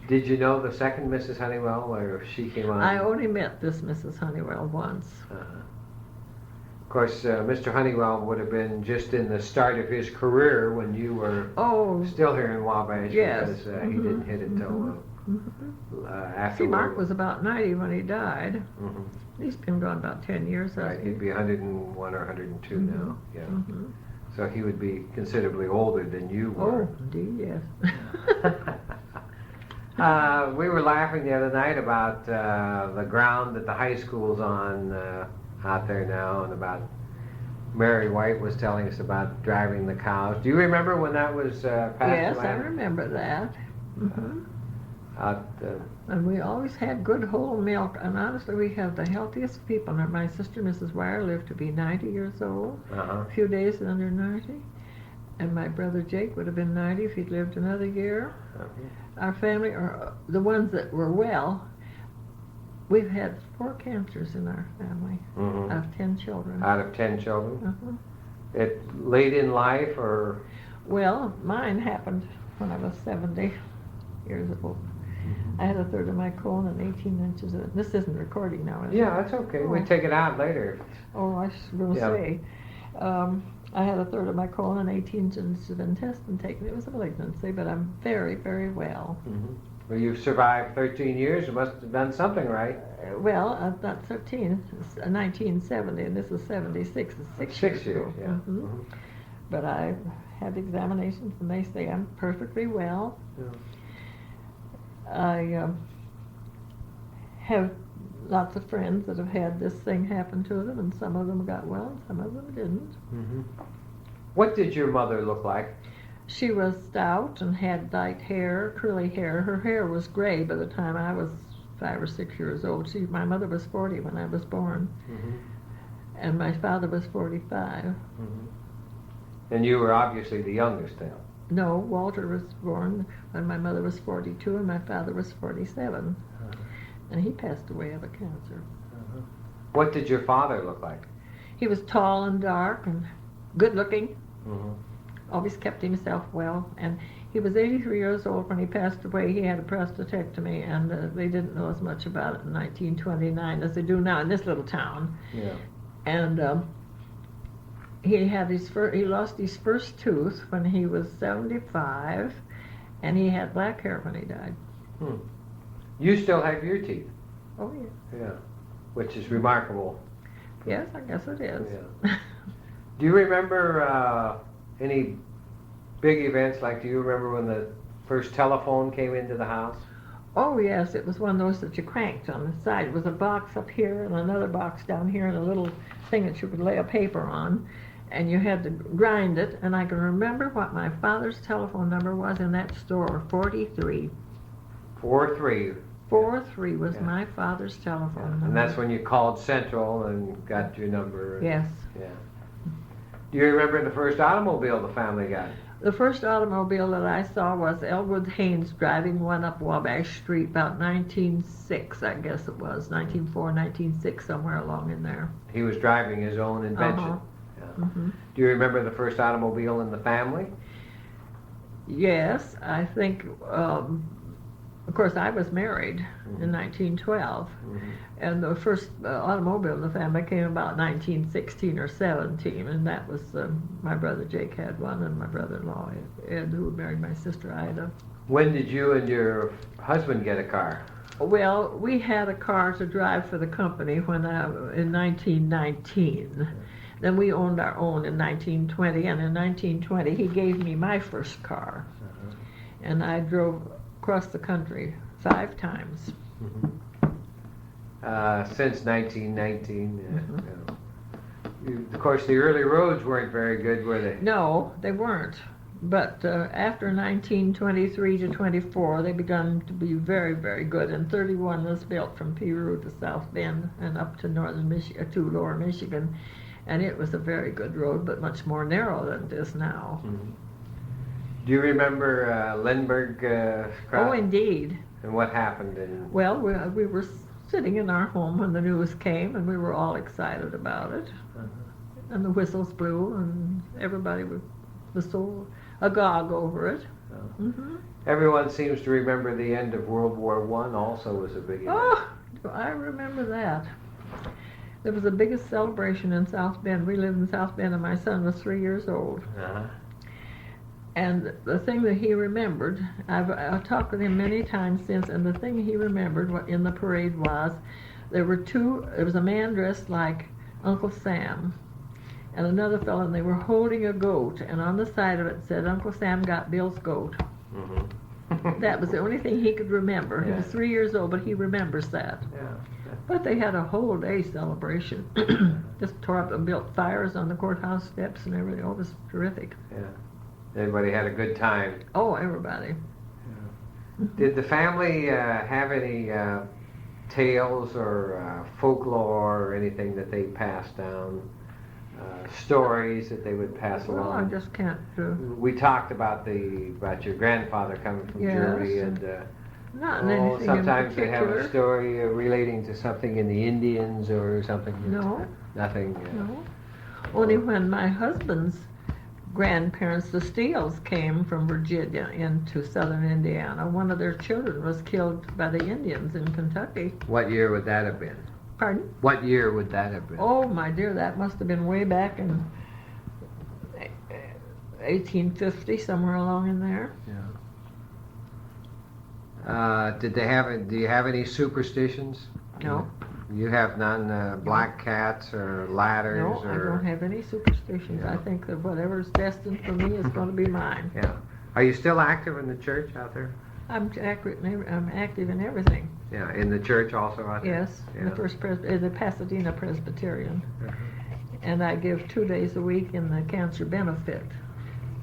Did you know the second Mrs. Honeywell, or she came on? I only met this Mrs. Honeywell once. Of course, Mr. Honeywell would have been just in the start of his career when you were still here in Wabash, yes. because he didn't hit it till after. See, Mark was about 90 when he died. Mm-hmm. He's been gone about 10 years, Right, hasn't he? he'd be 101 or 102 now. Yeah. So he would be considerably older than you were. Oh, indeed, yes. We were laughing the other night about the ground that the high school's on out there now, and about Mary White was telling us about driving the cows. Do you remember when that was passed? Yes, I remember that. And we always had good whole milk, and honestly, we have the healthiest people. Now, my sister, Mrs. Wire, lived to be 90 years old, a few days under 90. And my brother Jake would have been 90 if he'd lived another year. Our family, or the ones that were well, We've had 4 cancers in our family Mm-hmm. out of 10 children. Out of 10 children? Uh-huh. It late in life, or? Well, mine happened when I was 70 years old. I had a third of my colon and 18 inches of it. This isn't recording now, is it? Yeah, that's okay. We take it out later. Oh, I was going to Yeah. say, I had a third of my colon and 18 inches of intestine taken. It was a malignancy, but I'm very, very well. Mm-hmm. Well, you've survived 13 years. You must have done something right. Well, not 13, it's 1970, and this is 76. It's 6 years ago. Yeah. Mhm. Mm-hmm. But I had examinations, and they say I'm perfectly well. Yeah. I have lots of friends that have had this thing happen to them, and some of them got well, and some of them didn't. Mm-hmm. What did your mother look like? She was stout and had light hair, curly hair. Her hair was gray by the time I was 5 or 6 years old. My mother was 40 when I was born, Mm-hmm. and my father was 45. Mm-hmm. And you were obviously the youngest then. No, Walter was born when my mother was 42 and my father was 47. And he passed away of a cancer. Uh-huh. What did your father look like? He was tall and dark and good looking, Mm-hmm. always kept himself well. And he was 83 years old when he passed away. He had a prostatectomy, and they didn't know as much about it in 1929 as they do now in this little town. Yeah. And he had he lost his first tooth when he was 75, and he had black hair when he died. Hmm. You still have your teeth. Oh, yeah. Yeah. Which is remarkable. Yes, I guess it is. Yeah. Do you remember any big events? Like, do you remember when the first telephone came into the house? Oh, yes, it was one of those that you cranked on the side. It was a box up here and another box down here and a little thing that you could lay a paper on, and you had to grind it. And I can remember what my father's telephone number was in that store, 43. 4-3. 43 was Yeah. my father's telephone number. And that's when you called Central and got your number. Yes. Yeah. Do you remember the first automobile the family got? The first automobile that I saw was Elwood Haynes driving one up Wabash Street about 1906, I guess it was, 1904, 1906, somewhere along in there. He was driving his own invention. Uh-huh. Yeah. Mm-hmm. Do you remember the first automobile in the family? Yes, I think, of course, I was married in 1912, Mm-hmm. and the first automobile in the family came about 1916 or 17, and that was my brother Jake had one, and my brother-in-law Ed, who married my sister Ida. When did you and your husband get a car? Well, we had a car to drive for the company in 1919. Then we owned our own in 1920, and in 1920 he gave me my first car, and I drove across the country 5 times. Mm-hmm. Since 1919. Mhm. Of course, the early roads weren't very good, were they? No, they weren't. But after 1923 to 24, they began to be very, very good. And 31 was built from Peru to South Bend and up to northern Michigan, to lower Michigan. And it was a very good road, but much more narrow than it is now. Mm-hmm. Do you remember Lindbergh Oh, crowd? indeed. And what happened? Well, we were sitting in our home when the news came, and we were all excited about it. And the whistles blew, and everybody was so agog over it. Mm-hmm. Everyone seems to remember the end of World War I also was a big event. Oh, do I remember that. There was the biggest celebration in South Bend. We lived in South Bend, and my son was 3 years old. Uh-huh. And the thing that he remembered, I've talked with him many times since, and the thing he remembered in the parade was there was a man dressed like Uncle Sam and another fellow, and they were holding a goat, and on the side of it said, "Uncle Sam got Bill's goat." Mm-hmm. That was the only thing he could remember. He Yeah. was 3 years old, but he remembers that. Yeah. But they had a whole day celebration. Just tore up and built fires on the courthouse steps and everything. Oh, it was terrific. Yeah. Everybody had a good time. Oh, everybody. Did the family have any tales or folklore or anything that they passed down? Stories that they would pass Well, I along? just can't. We talked about your grandfather coming from Yes. Germany, and Not in anything sometimes in they have a particular. story relating to something in the Indians or something. No. Nothing. No. Only when my husband's grandparents, the Steeles, came from Virginia into southern Indiana, one of their children was killed by the Indians in Kentucky. What year would that have been? Pardon? What year would that have been? Oh, my dear, that must have been way back in 1850, somewhere along in there. Did they have? Do you have any superstitions? No. You have none. Black cats or ladders? No, I or... don't have any superstitions. Yeah. I think that whatever's destined for me is going to be mine. Yeah. Are you still active in the church out there? I'm active in everything. Yeah, in the church also out there? Yes, Yeah. the Pasadena Presbyterian. Uh-huh. And I give 2 days a week in the cancer benefit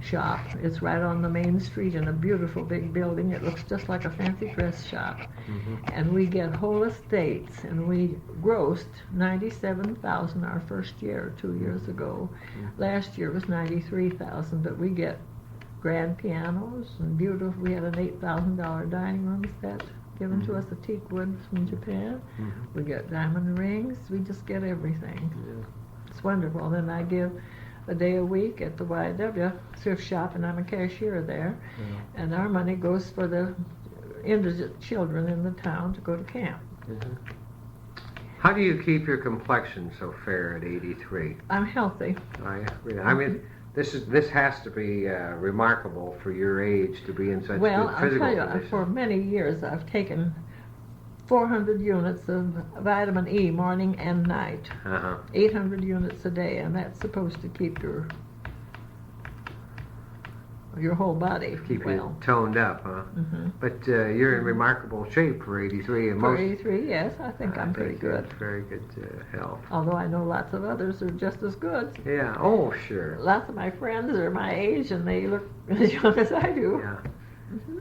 shop. It's right on the main street in a beautiful big building. It looks just like a fancy dress shop. Mm-hmm. And we get whole estates, and we grossed $97,000 our first year, 2 years ago. Mm-hmm. Last year was $93,000, but we get grand pianos and beautiful. We had an $8,000 dining room set given to us, a teak wood from Japan. Mm-hmm. We get diamond rings. We just get everything. Yeah. It's wonderful. Then I give a day a week at the YW thrift shop, and I'm a cashier there. Yeah. And our money goes for the indigent children in the town to go to camp. Mm-hmm. How do you keep your complexion so fair at 83? I'm healthy. I mean, this has to be remarkable for your age to be in such Well, good I'll physical tell you, condition. for many years I've taken 400 units of vitamin E morning and night. Uh-huh. 800 units a day, and that's supposed to keep your whole body Keep well. you toned up, huh? Mm-hmm. But you're in remarkable shape for 83, and For most. 83, yes, I think I'm pretty good. Very good health. Although I know lots of others are just as good. Yeah. Oh, sure. Lots of my friends are my age, and they look as young as I do. Yeah.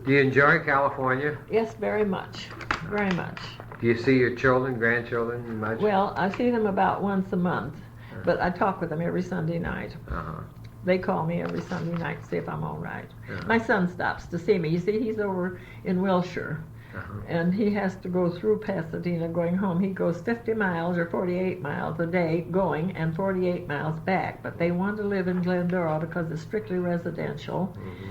Do you enjoy California? Yes, very much. Very much. Do you see your children, grandchildren much? Well, I see them about once a month, but I talk with them every Sunday night. Uh-huh. They call me every Sunday night to see if I'm all right. Yeah. My son stops to see me. You see, he's over in Wilshire, Uh-huh. and he has to go through Pasadena going home. He goes 50 miles or 48 miles a day going and 48 miles back, but they want to live in Glendora because it's strictly residential. Mm-hmm.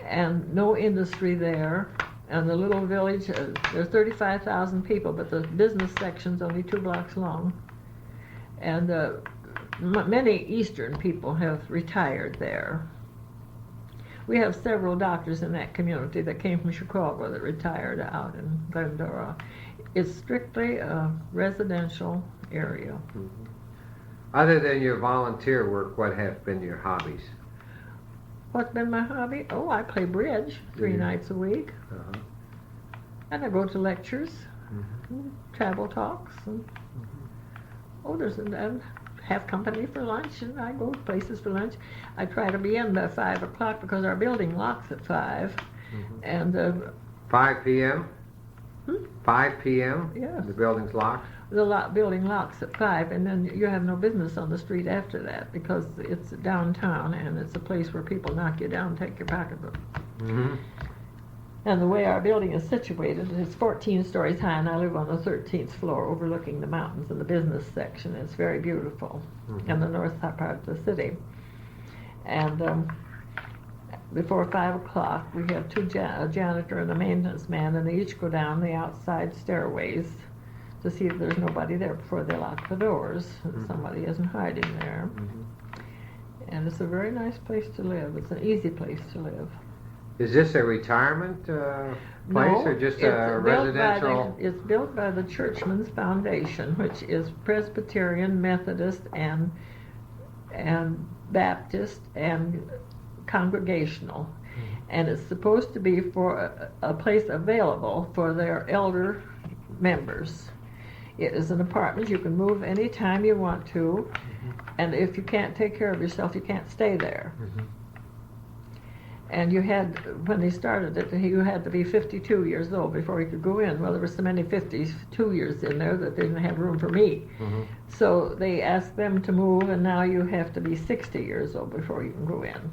And no industry there, and the little village, there's 35,000 people, but the business section's only 2 blocks long. And many Eastern people have retired there. We have several doctors in that community that came from Chicago that retired out in Glendora. It's strictly a residential area. Mm-hmm. Other than your volunteer work, what have been your hobbies? What's been my hobby? Oh, I play bridge 3 Yeah. nights a week. Uh-huh. And I go to lectures, Mm-hmm. travel talks, and and have company for lunch, and I go places for lunch. I try to be in by 5 o'clock because our building locks at 5, Mm-hmm. and 5 p.m.? Hmm? 5 p.m.? Yes. The building's locked? the building locks at 5, and then you have no business on the street after that because it's downtown and it's a place where people knock you down, take your pocketbook. Mm-hmm. And the way our building is situated, it's 14 stories high, and I live on the 13th floor overlooking the mountains in the business section. It's very beautiful in the north side part of the city. And before 5 o'clock, we have a janitor and a maintenance man, and they each go down the outside stairways to see if there's nobody there before they lock the doors, that somebody isn't hiding there. And it's a very nice place to live. It's an easy place to live. Is this a retirement place or just a residential? It's built by the Churchman's Foundation, which is Presbyterian, Methodist, and Baptist, and Congregational. And it's supposed to be for a place available for their elder members. It is an apartment. You can move anytime you want to, and if you can't take care of yourself, you can't stay there. And you had, when they started it, you had to be 52 years old before you could go in. Well, there were so many 52-years in there that they didn't have room for me. So they asked them to move, and now you have to be 60 years old before you can go in.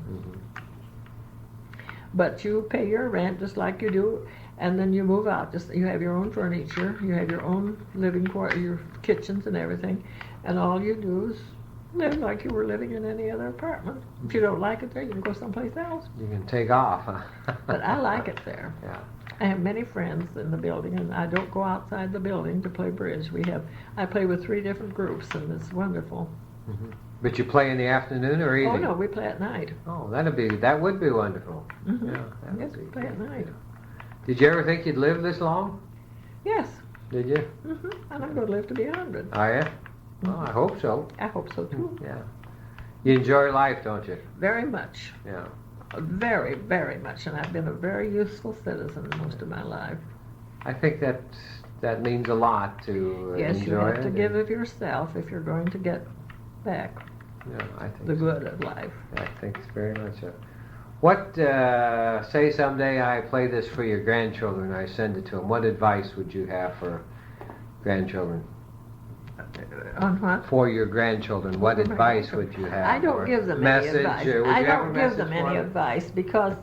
but you pay your rent just like you do, and then you move out. Just you have your own furniture, you have your own living quarter, your kitchens and everything, and all you do is live like you were living in any other apartment. If you don't like it there, you can go someplace else. You can take off, huh? But I like it there. Yeah. I have many friends in the building, and I don't go outside the building to play bridge. I play with 3 different groups, and it's wonderful. Mm-hmm. But you play in the afternoon or evening? Oh no, we play at night. Oh, that would be wonderful. Mm-hmm. Yeah, that Yes, would we be play at good. night. Did you ever think you'd live this long? Yes. Did you? Mm-hmm. And I'm going to live to be 100. Oh, yeah? Well, I hope so. I hope so too. Yeah. You enjoy life, don't you? Very much. Yeah. Very, very much. And I've been a very useful citizen most of my life. I think that means a lot to Yes, enjoy you have it. to give of yourself if you're going to get back Yeah, I think the so. good of life. I think it's very much so. What, say someday I play this for your grandchildren, I send it to them, what advice would you have for grandchildren? On what? For your grandchildren, what For my advice grandchildren. would you have? I don't or give them message, any advice. would you I have a don't give them message for any advice because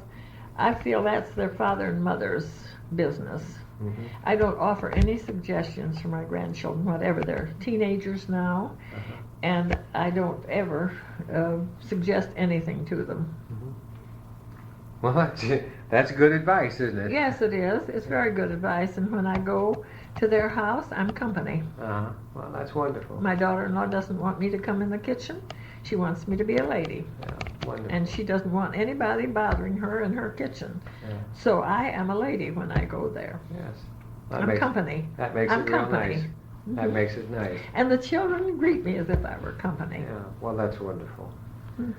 I feel that's their father and mother's business. Mhm. I don't offer any suggestions for my grandchildren, whatever. They're teenagers now, Uh-huh. and I don't ever suggest anything to them. Well, that's good advice, isn't it? Yes, it is. It's very good advice, and when I go to their house, I'm company. Uh-huh. Well, that's wonderful. My daughter-in-law doesn't want me to come in the kitchen. She wants me to be a lady. Yeah, wonderful. And she doesn't want anybody bothering her in her kitchen. Yeah. So I am a lady when I go there. Yes. I'm company. That makes I'm it real company. nice. That Mhm. makes it nice. And the children greet me as if I were company. Yeah, well, that's wonderful. Mhm.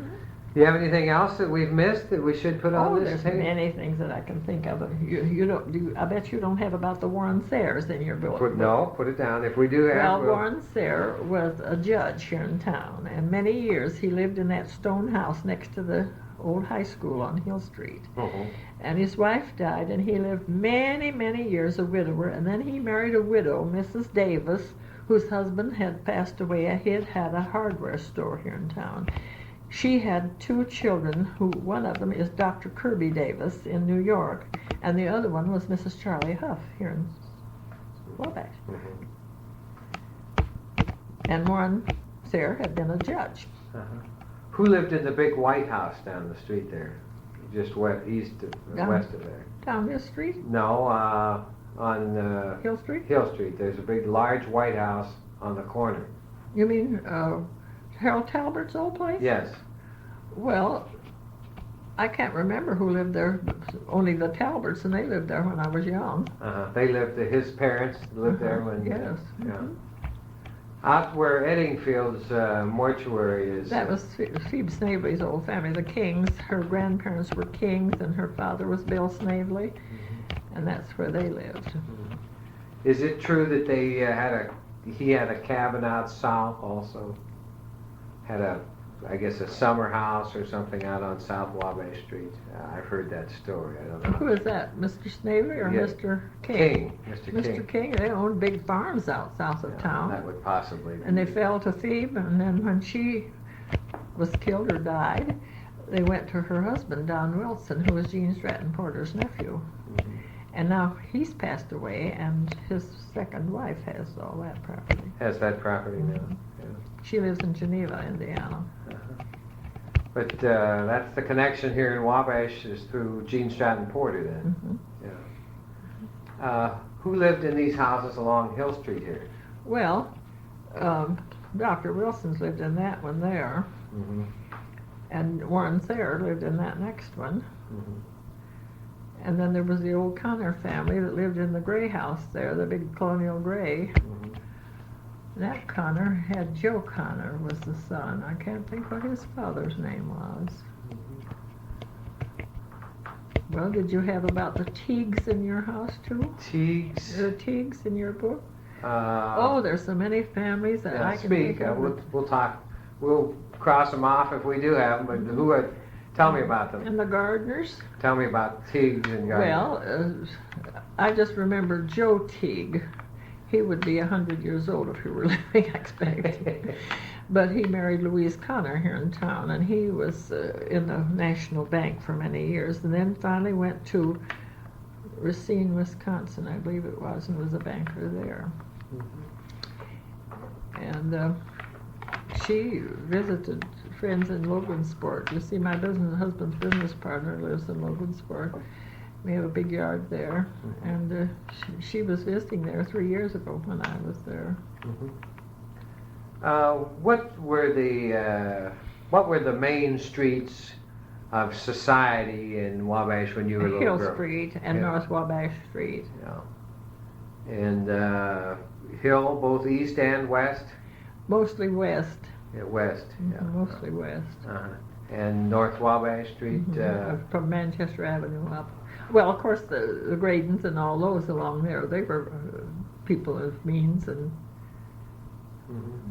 Do you have anything else that we've missed that we should put on Oh, this there's tape? many things that I can think of. You don't. I bet you don't have about the Warren Sayers in your book. Put it down. If we do have, Well, we'll- Warren Sayer was a judge here in town, and many years he lived in that stone house next to the old high school on Hill Street. Uh-huh. And his wife died, and he lived many, many years a widower, and then he married a widow, Mrs. Davis, whose husband had passed away. He had had a hardware store here in town. She had 2 children, who one of them is Dr. Kirby Davis in New York, and the other one was Mrs. Charlie Huff here in Wabash. Mhm. And Warren Sayre had been a judge. Uh-huh. Who lived in the big White House down the street there? Just east of, west of there? Down this street, No, on Hill Street? Hill Street. There's a big, large White House on the corner. You mean Harold Talbert's old place? Yes. Well, I can't remember who lived there, only the Talberts, and they lived there when I was young. They lived. His parents lived there when. Yes. Yeah. Mhm. Out where Eddingfield's mortuary is. That was Phoebe Snavely's old family, the Kings. Her grandparents were Kings, and her father was Bill Snavely, and that's where they lived. Is it true that they he had a cabin out south also? Had I guess a summer house or something out on South Wabash Street. I've heard that story. I don't know. Who is that, Mr. Snavely or Yes. Mr. King? Mr. Mr. King, they owned big farms out south of Yeah, town. that would possibly be. And they fell to Phoebe, and then when she was killed or died, they went to her husband, Don Wilson, who was Gene Stratton Porter's nephew. Mhm. And now he's passed away, and his second wife has all that property. Has that property now. Yeah. She lives in Geneva, Indiana. But that's the connection here in Wabash is through Gene Stratton Porter then. Mhm. Yeah. Who lived in these houses along Hill Street here? Well, Dr. Wilson's lived in that one there, Mm-hmm. and Warren Sayre lived in that next one. Mm-hmm. And then there was the old Connor family that lived in the gray house there, the big colonial gray. Mm-hmm. That Connor had Joe Connor was the son. I can't think what his father's name was. Well, did you have about the Teagues in your house too? Teagues. The Teagues in your book? Oh, there's so many families that yeah, I can speak. think of. We'll talk. We'll cross them off if we do have them. But who? Tell me about them. And the Gardners? Tell me about Teagues and Gardner. Well, I just remember Joe Teague. He would be 100 years old if he were living, I expect. But he married Louise Connor here in town, and he was in the National Bank for many years, and then finally went to Racine, Wisconsin, I believe it was, and was a banker there. And she visited friends in Logansport. You see, my husband's business partner lives in Logansport. We have a big yard there, and she was visiting there 3 years ago when I was there. What were the main streets of society in Wabash when you were a little Hill girl? Street and North Wabash Street. Yeah. And Hill, both east and west? Mostly west. Yeah, west. Yeah. Mostly west. And North Wabash Street? From Manchester Avenue up. Well, of course, the Gradens and all those along there, they were people of means and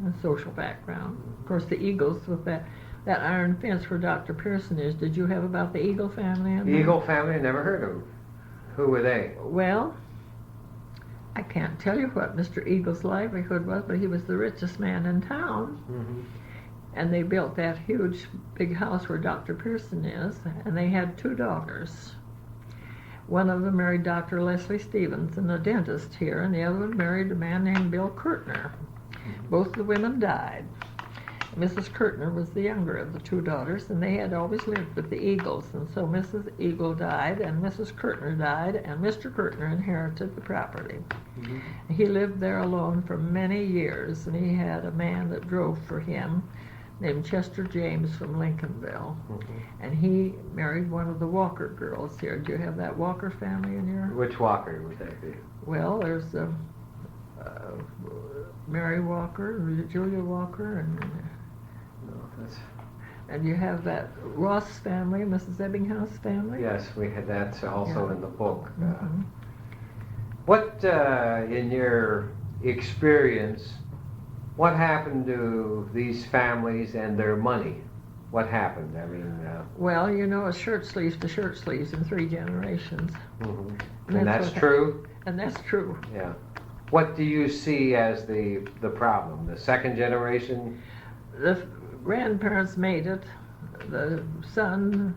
a social background. Of course, the Eagles with that iron fence where Dr. Pearson is. Did you have about the Eagle family? The Eagle family? I never heard of them. Who were they? Well, I can't tell you what Mr. Eagle's livelihood was, but he was the richest man in town. And they built that huge, big house where Dr. Pearson is, and they had 2 daughters. One of them married Dr. Leslie Stevenson, a dentist here, and the other one married a man named Bill Kurtner. Both the women died. Mrs. Kurtner was the younger of the 2 daughters, and they had always lived with the Eagles. And so Mrs. Eagle died, and Mrs. Kurtner died, and Mr. Kurtner inherited the property. He lived there alone for many years, and he had a man that drove for him named Chester James from Lincolnville. And he married one of the Walker girls here. Do you have that Walker family in here? Which Walker would that be? Well, there's Mary Walker, Julia Walker, and you have that Ross family, Mrs. Ebbinghaus family. Yes, we had that also in the book. What, in your experience, what happened to these families and their money? What happened? I mean... well, you know, it's shirt sleeves to shirt sleeves in 3 generations. And that's true? And that's true. Yeah. What do you see as the problem? The second generation? The grandparents made it. The son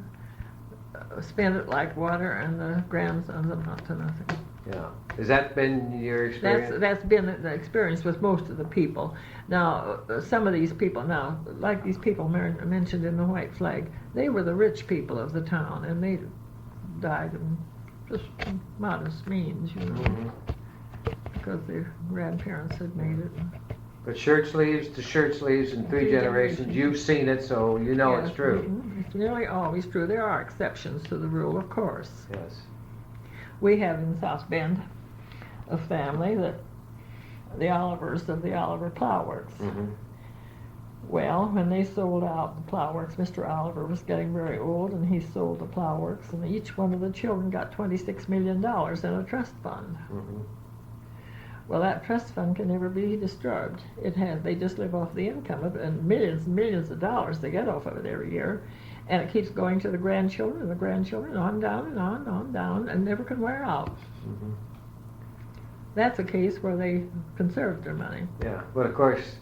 spent it like water, and the grandsons up to nothing. Yeah. Has that been your experience? That's been the experience with most of the people. Now, some of these people now, like these people mentioned in the White Flag, they were the rich people of the town, and they died in just modest means, you know, because their grandparents had made it. But shirt sleeves to shirt sleeves in 3 generations, you've seen it, so you know it's true. It's nearly always true. There are exceptions to the rule, of course. Yes. We have in South Bend a family that the Olivers of the Oliver Plow Works. Well, when they sold out the Plow Works, Mr. Oliver was getting very old, and he sold the Plow Works, and each one of the children got $26 million in a trust fund. Well, that trust fund can never be disturbed. They just live off the income of it, and millions of dollars they get off of it every year. And it keeps going to the grandchildren and the grandchildren, on down and on down, and never can wear out. That's a case where they conserved their money. Yeah, but of course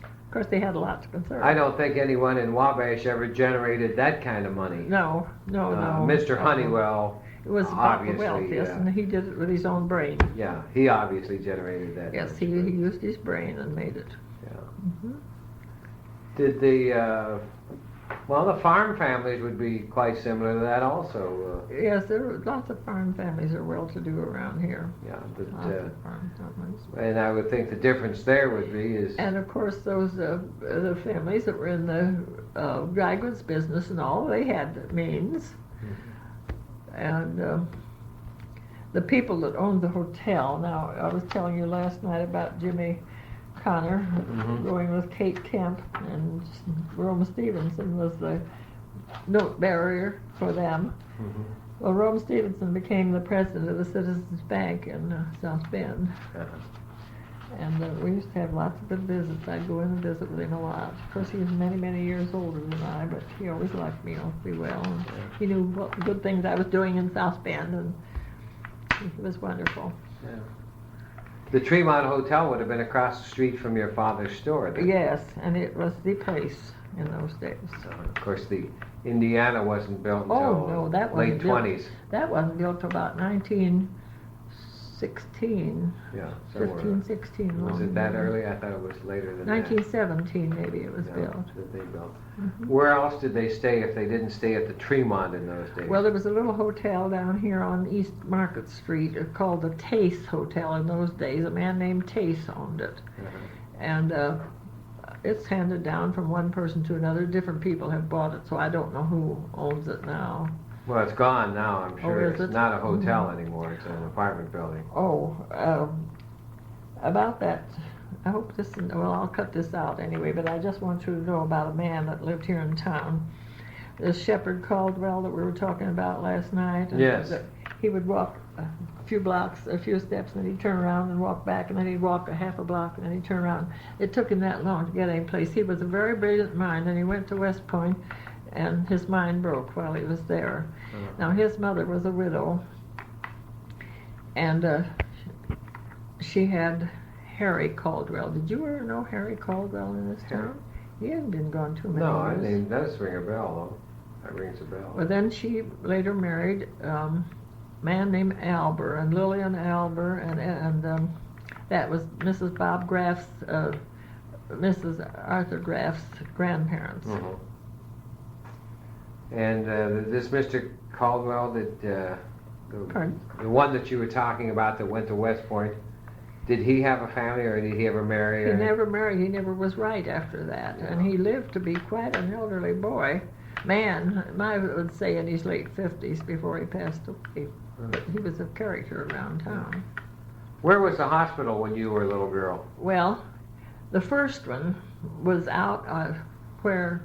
they had a lot to conserve. I don't think anyone in Wabash ever generated that kind of money. No. Mr. Honeywell, it was about the obviously, wealthiest, and he did it with his own brain. Yeah, he obviously generated that. Yes, he used his brain and made it. Yeah. Did the the farm families would be quite similar to that also. Yes, there are lots of farm families are well-to-do around here. Yeah, but Lots of farm families. and I would think the difference there would be is. And of course, those the families that were in the dry goods business and all, they had means. And the people that owned the hotel. Now, I was telling you last night about Jimmy Connor going with Kate Kemp, and Rome Stevenson was the note bearer for them. Well, Rome Stevenson became the president of the Citizens Bank in South Bend. And we used to have lots of good visits. I'd go in and visit with him a lot. Of course, he was many, many years older than I, but he always liked me awfully well. And he knew what good things I was doing in South Bend, and it was wonderful. Yeah. The Tremont Hotel would have been across the street from your father's store then. Yes, and it was the place in those days. Of course, the Indiana wasn't built until Oh, no, that wasn't late built. 20s. That wasn't built till about 1916. Yeah, somewhere. 15, 16. Was it that early? I thought it was later than that. 1917 maybe it was Yeah, built. that they built. Mhm. Where else did they stay if they didn't stay at the Tremont in those days? Well, there was a little hotel down here on East Market Street called the Tace Hotel in those days. A man named Tace owned it. And it's handed down from one person to another. Different people have bought it, so I don't know who owns it now. Well, it's gone now, I'm sure. is It's it? not a hotel anymore. It's an apartment building. Oh, about that, I hope this, well, I'll cut this out anyway, but I just want you to know about a man that lived here in town. This Shepherd Caldwell that we were talking about last night. And Yes. He would walk a few blocks, a few steps, and then he'd turn around and walk back, and then he'd walk a half a block, and then he'd turn around. It took him that long to get any place. He was a very brilliant mind, and he went to West Point, and his mind broke while he was there. Now, his mother was a widow, and she had Harry Caldwell. Did you ever know Harry Caldwell in this town? He hadn't been gone too many No, years. I mean, does ring a bell, though. That rings a bell. Well, then she later married a man named Alber, and Lillian Alber, and that was Mrs. Bob Graff's, Mrs. Arthur Graff's grandparents. Mhm. And this Mr. Caldwell, Pardon? the one that you were talking about that went to West Point, did he have a family or did he ever marry? He never married. He never was right after that, and he lived to be quite an elderly boy. Man, I would say in his late 50s before he passed away. But he was a character around town. Where was the hospital when you were a little girl? Well, the first one was out where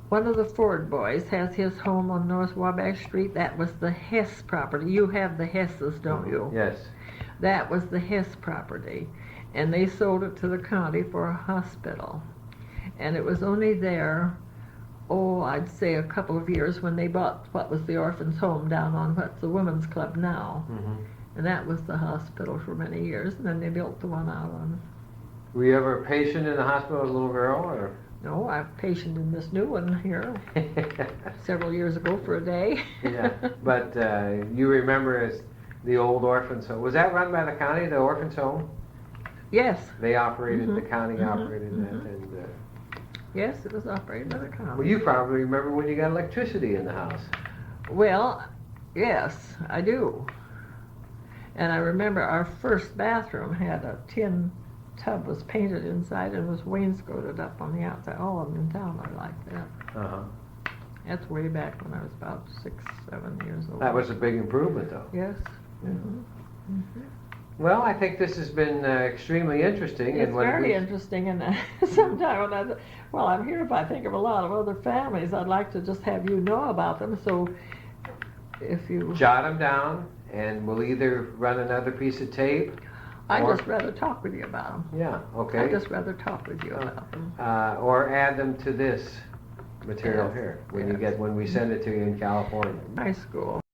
one of the Ford boys has his home on North Wabash Street. That was the Hess property. You have the Hesses, don't you? Yes. That was the Hess property. And they sold it to the county for a hospital. And it was only there, I'd say a couple of years when they bought what was the orphan's home down on what's the women's club now. Mm-hmm. And that was the hospital for many years. And then they built the one out on. Were you ever a patient in the hospital as a little girl, or? No, I've patiented in this new one here several years ago for a day. Yeah, but you remember as the old orphans home. Was that run by the county, the orphans home? Yes. They operated, Mhm. the county Mhm. operated that. Mhm. And, Yes, it was operated by the county. well, you probably remember when you got electricity in the house. Well, yes, I do. And I remember our first bathroom had a tin tub was painted inside and was wainscoted up on the outside. All of them in town are like that. Uh-huh. That's way back when I was about 6, 7 years old. That was a big improvement, though. Yes. Yeah. Mhm. Mhm. Well, I think this has been extremely interesting. It's and when very we- interesting, and sometimes when I'm here, if I think of a lot of other families, I'd like to just have you know about them. So, if you, Jot them down, and we'll either run another piece of tape. I'd or- just rather talk with you about them. Yeah, okay. I'd just rather talk with you about them. Or add them to this material Yes, here when yes. when we send it to you in California. My school.